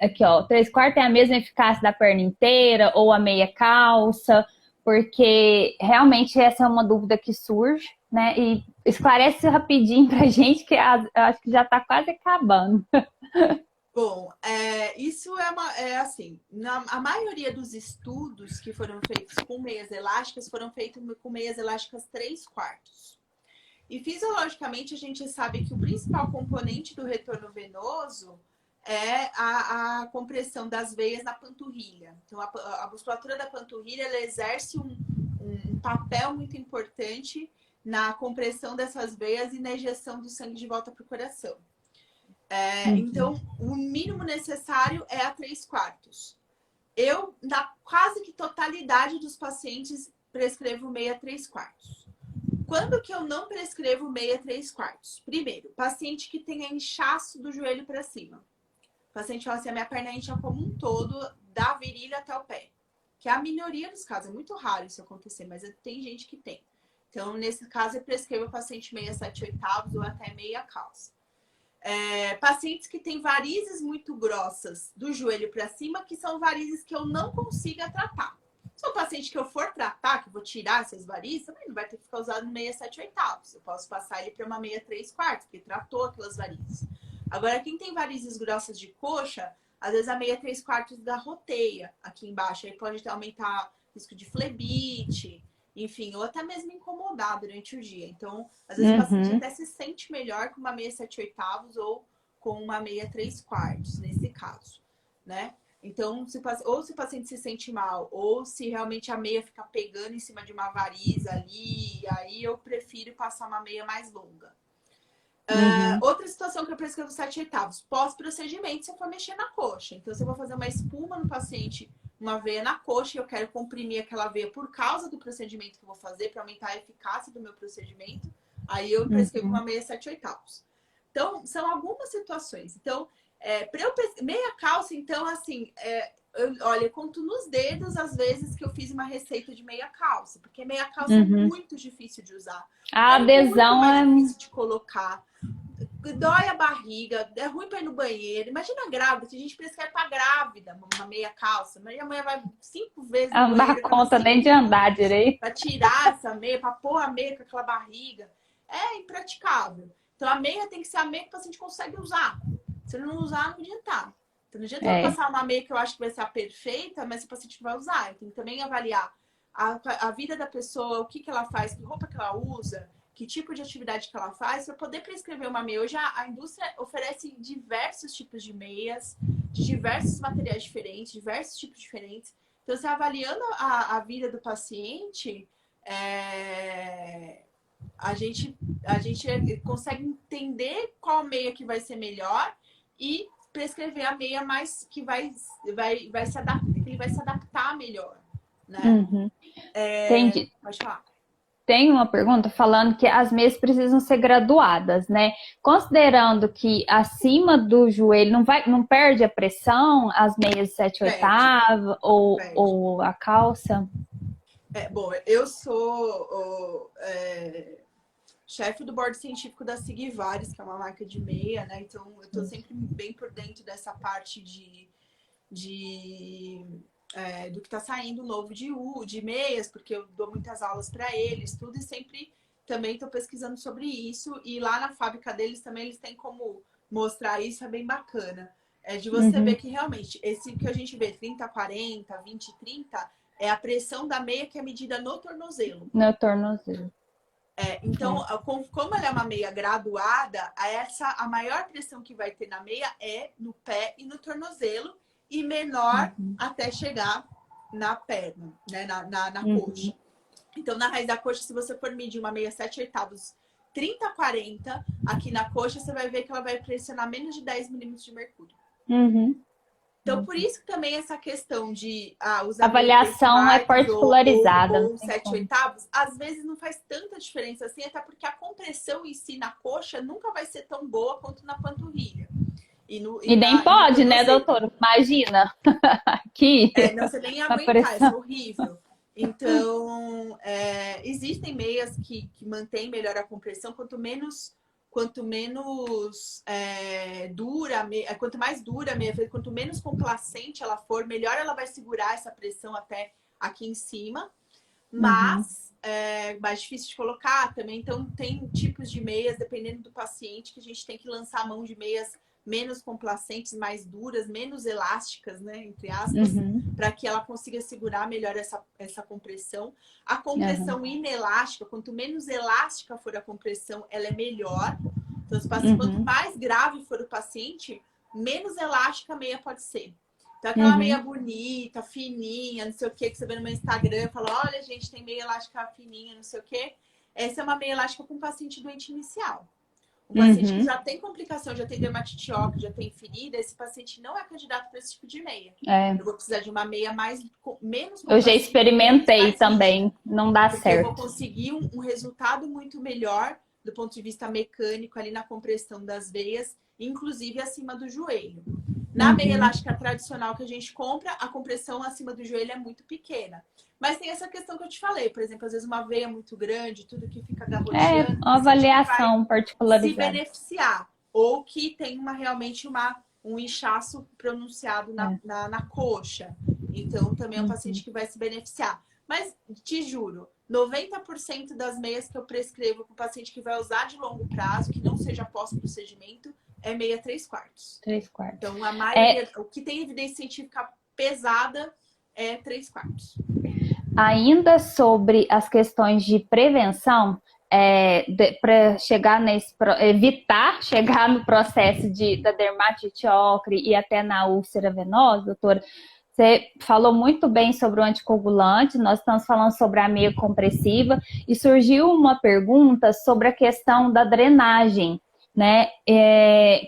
Aqui, ó, 3/4 é a mesma eficácia da perna inteira ou a meia calça, porque realmente essa é uma dúvida que surge, né? E esclarece rapidinho pra gente, que eu acho que já está quase acabando. Bom, isso assim, a maioria dos estudos que foram feitos com meias elásticas foram feitos com meias elásticas 3/4. E fisiologicamente a gente sabe que o principal componente do retorno venoso é a compressão das veias na panturrilha. Então, a musculatura da panturrilha ela exerce um papel muito importante na compressão dessas veias e na ejeção do sangue de volta para o coração. Então, o mínimo necessário é a 3/4. Eu, na quase que totalidade dos pacientes, prescrevo meia 3/4. Quando que eu não prescrevo meia 3/4? Primeiro, paciente que tenha inchaço do joelho para cima. O paciente fala assim, a minha perna incha como um todo, da virilha até o pé. Que é a minoria dos casos, é muito raro isso acontecer, mas tem gente que tem. Então, nesse caso, eu prescrevo o paciente meia 7/8 ou até meia calça. Pacientes que têm varizes muito grossas do joelho para cima, que são varizes que eu não consiga tratar. Se é um paciente que eu for tratar, que eu vou tirar essas varizes, também não vai ter que ficar usando meia 7/8. Eu posso passar ele para uma meia 3/4, porque tratou aquelas varizes. Agora, quem tem varizes grossas de coxa, às vezes a meia 3/4 dá roteia aqui embaixo. Aí pode aumentar o risco de flebite, enfim, ou até mesmo incomodar durante o dia. Então, às vezes o paciente até se sente melhor com uma meia 7/8 ou com uma meia 3/4, nesse caso, né? Então, ou se o paciente se sente mal, ou se realmente a meia fica pegando em cima de uma variz ali, aí eu prefiro passar uma meia mais longa. Outra situação que eu prescrevo 7/8, pós-procedimento, se eu for mexer na coxa. Então, se eu vou fazer uma espuma no paciente, uma veia na coxa, e eu quero comprimir aquela veia por causa do procedimento que eu vou fazer, para aumentar a eficácia do meu procedimento, aí eu prescrevo uma meia 7/8. Então, são algumas situações. Então, meia calça, então, assim, olha, eu conto nos dedos as vezes que eu fiz uma receita de meia calça, porque meia calça é Uhum. muito difícil de usar. A Muito adesão mais é... difícil de colocar. Dói a barriga, é ruim para ir no banheiro. Imagina grávida, se a gente prescreve para grávida uma meia calça, mas a mulher vai 5 vezes no Não dá banheiro conta nem de andar direito. para tirar essa meia, para pôr a meia com aquela barriga. É impraticável. Então a meia tem que ser a meia que o paciente consegue usar. Se ele não usar, não adianta. Então não adianta eu passar uma meia que eu acho que vai ser a perfeita, mas se o paciente vai usar. Eu tenho que também avaliar a vida da pessoa, o que ela faz, que roupa que ela usa, que tipo de atividade que ela faz, para poder prescrever uma meia. Hoje a indústria oferece diversos tipos de meias, de diversos materiais diferentes, diversos tipos diferentes. Então, você avaliando a vida do paciente, a gente consegue entender qual meia que vai ser melhor e prescrever a meia mais que ele vai se adaptar melhor, né? Uhum. Entendi. Pode falar. Tem uma pergunta falando que as meias precisam ser graduadas, né? Considerando que acima do joelho não perde a pressão, as meias 7/8 ou a calça? Bom, eu sou chefe do board científico da Sigvares, que é uma marca de meia, né? Então eu tô sempre bem por dentro dessa parte do que está saindo novo de meias, porque eu dou muitas aulas para eles, tudo, e sempre também estou pesquisando sobre isso. E lá na fábrica deles também eles têm como mostrar isso, é bem bacana. É de você ver que realmente, esse que a gente vê, 30-40, 20-30, é a pressão da meia que é medida no tornozelo. No tornozelo. Então, como ela é uma meia graduada, a maior pressão que vai ter na meia é no pé e no tornozelo, e menor até chegar na perna, né? na coxa. Então, na raiz da coxa, se você for medir uma meia 7/8, 30-40, aqui na coxa, você vai ver que ela vai pressionar menos de 10 milímetros de mercúrio. Então, por isso que também essa questão de usar avaliação é particularizada. Ou 7/8, às vezes não faz tanta diferença assim, até porque a compressão em si na coxa nunca vai ser tão boa quanto na panturrilha. E nem pode, né, doutora? Imagina. Aqui. Não, você nem aguentar, é horrível. Então, existem meias que mantêm melhor a compressão, quanto mais dura a meia, quanto menos complacente ela for, melhor ela vai segurar essa pressão até aqui em cima. Mas é mais difícil de colocar também. Então, tem tipos de meias, dependendo do paciente, que a gente tem que lançar a mão de meias menos complacentes, mais duras, menos elásticas, né, entre aspas, para que ela consiga segurar melhor essa compressão. A compressão inelástica, quanto menos elástica for a compressão, ela é melhor. Então, quanto mais grave for o paciente, menos elástica a meia pode ser. Então, aquela meia bonita, fininha, não sei o que você vê no meu Instagram, fala, olha, gente, tem meia elástica fininha, não sei o que. Essa é uma meia elástica com paciente doente inicial. Um paciente que já tem complicação, já tem dermatite ócrea, já tem ferida, esse paciente não é candidato para esse tipo de meia. Eu vou precisar de uma meia menos... Eu já experimentei também, não dá certo. Eu vou conseguir um resultado muito melhor do ponto de vista mecânico ali na compressão das veias, inclusive acima do joelho. Na meia elástica tradicional que a gente compra, a compressão acima do joelho é muito pequena. Mas tem essa questão que eu te falei, por exemplo, às vezes uma veia muito grande, tudo que fica garroteando. Uma avaliação particularizada. Se beneficiar. Ou que tem realmente um inchaço pronunciado na coxa. Então, também é um paciente que vai se beneficiar. Mas, te juro, 90% das meias que eu prescrevo para o paciente que vai usar de longo prazo, que não seja pós-procedimento, é meia 3/4. 3/4. Então, a maioria, o que tem evidência científica pesada é 3/4. Ainda sobre as questões de prevenção, para evitar chegar no processo da dermatite ocre e até na úlcera venosa, doutora, você falou muito bem sobre o anticoagulante, nós estamos falando sobre a meia compressiva, e surgiu uma pergunta sobre a questão da drenagem, né?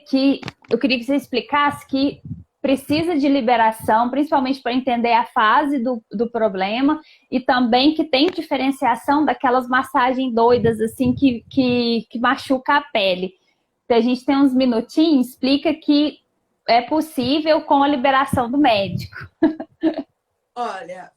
Que eu queria que você explicasse que precisa de liberação, principalmente para entender a fase do problema, e também que tem diferenciação daquelas massagens doidas, assim, que machuca a pele. Se a gente tem uns minutinhos, explica que é possível com a liberação do médico? Olha,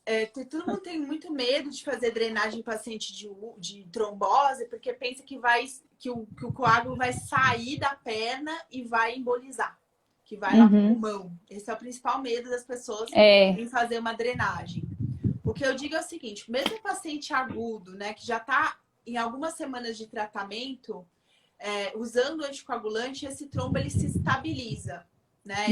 todo mundo tem muito medo de fazer drenagem em paciente de trombose, porque pensa que o coágulo vai sair da perna e vai embolizar, que vai lá pro pulmão. Esse é o principal medo das pessoas em fazer uma drenagem. O que eu digo é o seguinte, mesmo o paciente agudo, né, que já está em algumas semanas de tratamento, usando o anticoagulante, esse trombo ele se estabiliza. Né?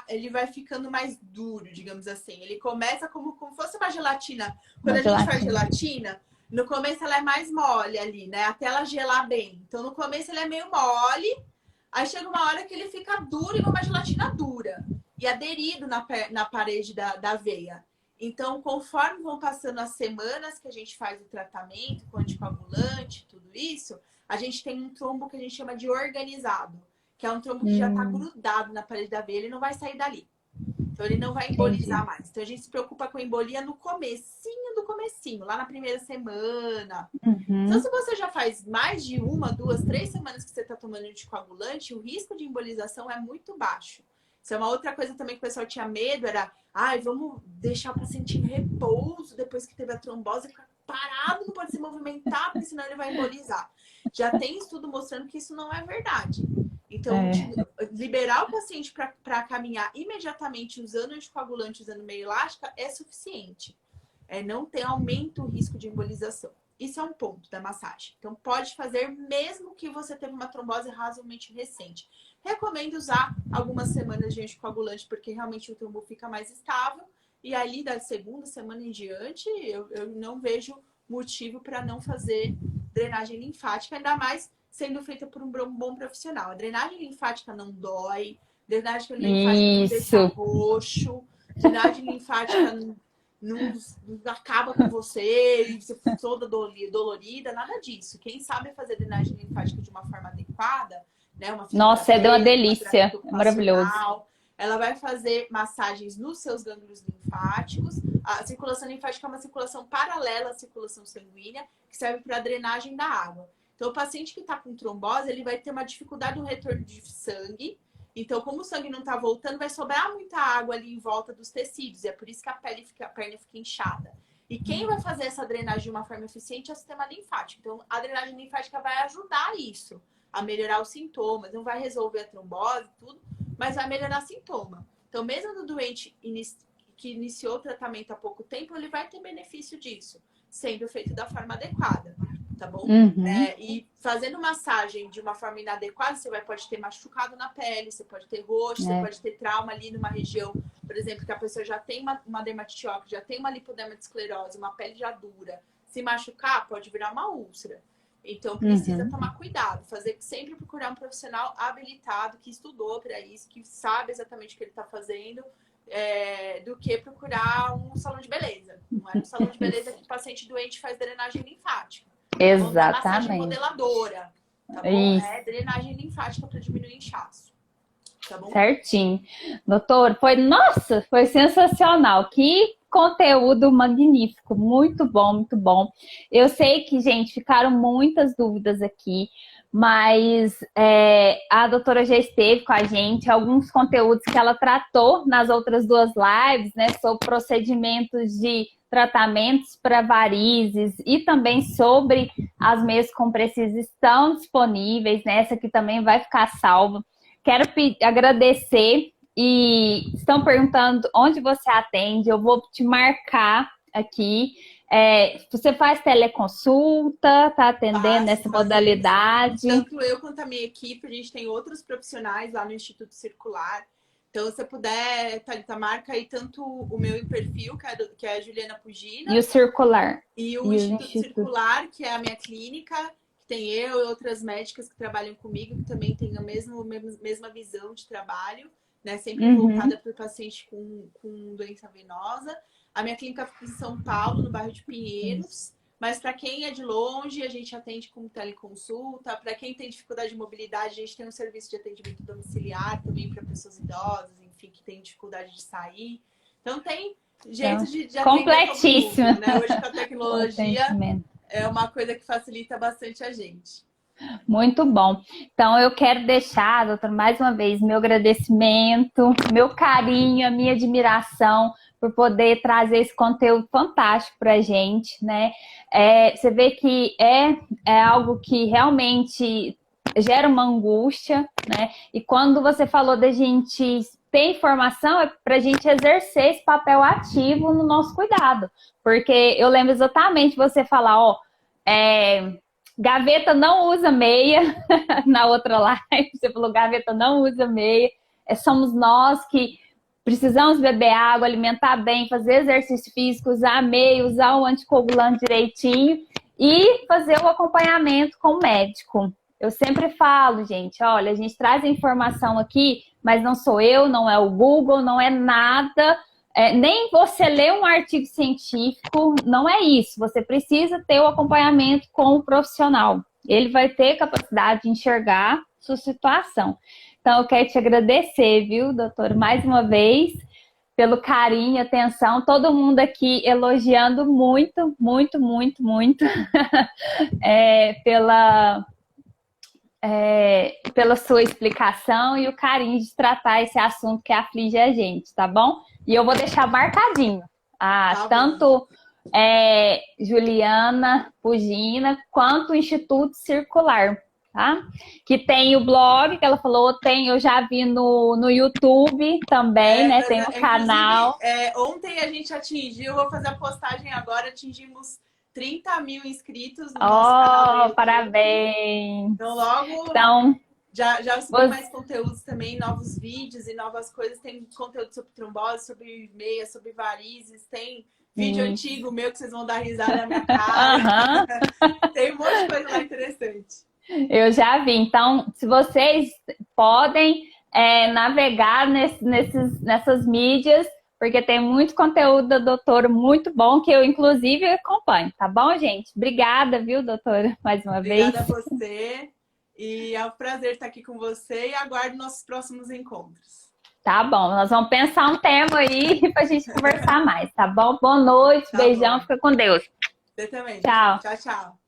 Ele vai ficando mais duro, digamos assim. Ele começa como fosse uma gelatina. Quando a gente faz gelatina, no começo ela é mais mole ali, né? Até ela gelar bem. Então, no começo ele é meio mole, aí chega uma hora que ele fica duro e uma gelatina dura. E aderido na parede da veia. Então, conforme vão passando as semanas que a gente faz o tratamento com anticoagulante, tudo isso, a gente tem um trombo que a gente chama de organizado, que é um trombo que já está grudado na parede da veia, ele não vai sair dali. Então, ele não vai embolizar mais. Então, a gente se preocupa com a embolia no comecinho do comecinho, lá na primeira semana. Então, se você já faz mais de 1, 2, 3 semanas que você está tomando anticoagulante, o risco de embolização é muito baixo. Isso é uma outra coisa também que o pessoal tinha medo, era, vamos deixar o paciente em repouso depois que teve a trombose, ficar parado, não pode se movimentar, porque senão ele vai embolizar. Já tem estudo mostrando que isso não é verdade. Então, liberar o paciente para caminhar imediatamente usando anticoagulante, usando meia elástica, é suficiente. Não tem aumento o risco de embolização. Isso é um ponto da massagem. Então, pode fazer mesmo que você teve uma trombose razoavelmente recente. Recomendo usar algumas semanas de anticoagulante, porque realmente o trombo fica mais estável. E ali, da segunda semana em diante, eu não vejo motivo para não fazer drenagem linfática, ainda mais sendo feita por um bom profissional. A drenagem linfática não dói, drenagem linfática não deixa roxo, drenagem linfática não acaba com você e você fica toda dolorida, nada disso. Quem sabe fazer drenagem linfática de uma forma adequada, né? Nossa, deu uma delícia, é maravilhoso. Ela vai fazer massagens nos seus gânglios linfáticos. A circulação linfática é uma circulação paralela à circulação sanguínea, que serve para a drenagem da água. Então, o paciente que está com trombose, ele vai ter uma dificuldade no retorno de sangue. Então, como o sangue não está voltando, vai sobrar muita água ali em volta dos tecidos. E é por isso que a perna fica inchada. E quem vai fazer essa drenagem de uma forma eficiente é o sistema linfático. Então, a drenagem linfática vai ajudar isso, a melhorar os sintomas. Não vai resolver a trombose e tudo, mas vai melhorar sintoma. Então, mesmo no doente que iniciou o tratamento há pouco tempo, ele vai ter benefício disso, sendo feito da forma adequada. Tá bom? E fazendo massagem de uma forma inadequada, você pode ter machucado na pele, você pode ter roxo, você pode ter trauma ali numa região, por exemplo, que a pessoa já tem uma dermatite óculos, já tem uma lipoderma de esclerose, uma pele já dura. Se machucar, pode virar uma úlcera. Então, precisa tomar cuidado, sempre procurar um profissional habilitado, que estudou para isso, que sabe exatamente o que ele está fazendo, do que procurar um salão de beleza. Não é no salão de beleza que o paciente doente faz drenagem linfática. Exatamente. Massagem modeladora, tá bom? Isso. Drenagem linfática para diminuir inchaço. Tá bom? Certinho. Doutor, foi sensacional. Que conteúdo magnífico. Muito bom, muito bom. Eu sei que, gente, ficaram muitas dúvidas aqui, mas a doutora já esteve com a gente, alguns conteúdos que ela tratou nas outras 2 lives, né, sobre procedimentos de tratamentos para varizes e também sobre as meias compressivas estão disponíveis, né? Essa aqui também vai ficar salva. Quero agradecer e estão perguntando onde você atende, eu vou te marcar aqui. Você faz teleconsulta, tá atendendo nessa modalidade? Tanto eu quanto a minha equipe, a gente tem outros profissionais lá no Instituto Circular. Então, se você puder, Thalita, marca aí tanto o meu perfil, que é a Juliana Pugina. E o Circular. E o Instituto Circular, que é a minha clínica, que tem eu e outras médicas que trabalham comigo, que também têm a mesma visão de trabalho, né? Sempre voltada para o paciente com doença venosa. A minha clínica fica em São Paulo, no bairro de Pinheiros. Mas para quem é de longe, a gente atende com teleconsulta. Para quem tem dificuldade de mobilidade, a gente tem um serviço de atendimento domiciliar também para pessoas idosas, enfim, que têm dificuldade de sair. Então tem jeito de atender completíssimo, todo mundo, né? Hoje com a tecnologia é uma coisa que facilita bastante a gente. Muito bom. Então, eu quero deixar, doutor, mais uma vez, meu agradecimento, meu carinho, a minha admiração por poder trazer esse conteúdo fantástico para a gente, né? Você vê que é algo que realmente gera uma angústia, né? E quando você falou da gente ter informação, é para a gente exercer esse papel ativo no nosso cuidado. Porque eu lembro exatamente você falar, ó, gaveta não usa meia, na outra live você falou gaveta não usa meia, somos nós que precisamos beber água, alimentar bem, fazer exercício físico, usar meia, usar o anticoagulante direitinho e fazer o acompanhamento com o médico. Eu sempre falo, gente, olha, a gente traz a informação aqui, mas não sou eu, não é o Google, não é nada. Nem você ler um artigo científico, não é isso. Você precisa ter o acompanhamento com o profissional. Ele vai ter capacidade de enxergar sua situação. Então, eu quero te agradecer, viu, doutor, mais uma vez, pelo carinho, atenção. Todo mundo aqui elogiando muito, muito, muito, muito pela sua explicação e o carinho de tratar esse assunto que aflige a gente, tá bom? E eu vou deixar marcadinho. Tanto Juliana Pugina quanto o Instituto Circular, tá? Que tem o blog, que ela falou, eu já vi no YouTube também, né? Tem o canal. Ontem a gente atingiu, vou fazer a postagem agora, atingimos 30 mil inscritos no nosso canal. Parabéns! Então, logo... Então, já subi mais conteúdos também, novos vídeos e novas coisas. Tem conteúdo sobre trombose, sobre meia, sobre varizes. Tem vídeo antigo meu que vocês vão dar risada na minha cara. Tem um monte de coisa lá interessante. Eu já vi. Então, se vocês podem navegar nessas mídias, porque tem muito conteúdo da doutora muito bom, que eu, inclusive, acompanho. Tá bom, gente? Obrigada, viu, doutora, mais uma vez. Obrigada a você. E é um prazer estar aqui com você e aguardo nossos próximos encontros. Tá bom, nós vamos pensar um tema aí pra gente conversar mais, tá bom? Boa noite, beijão, fica com Deus. Você também. Tchau. Tchau, tchau.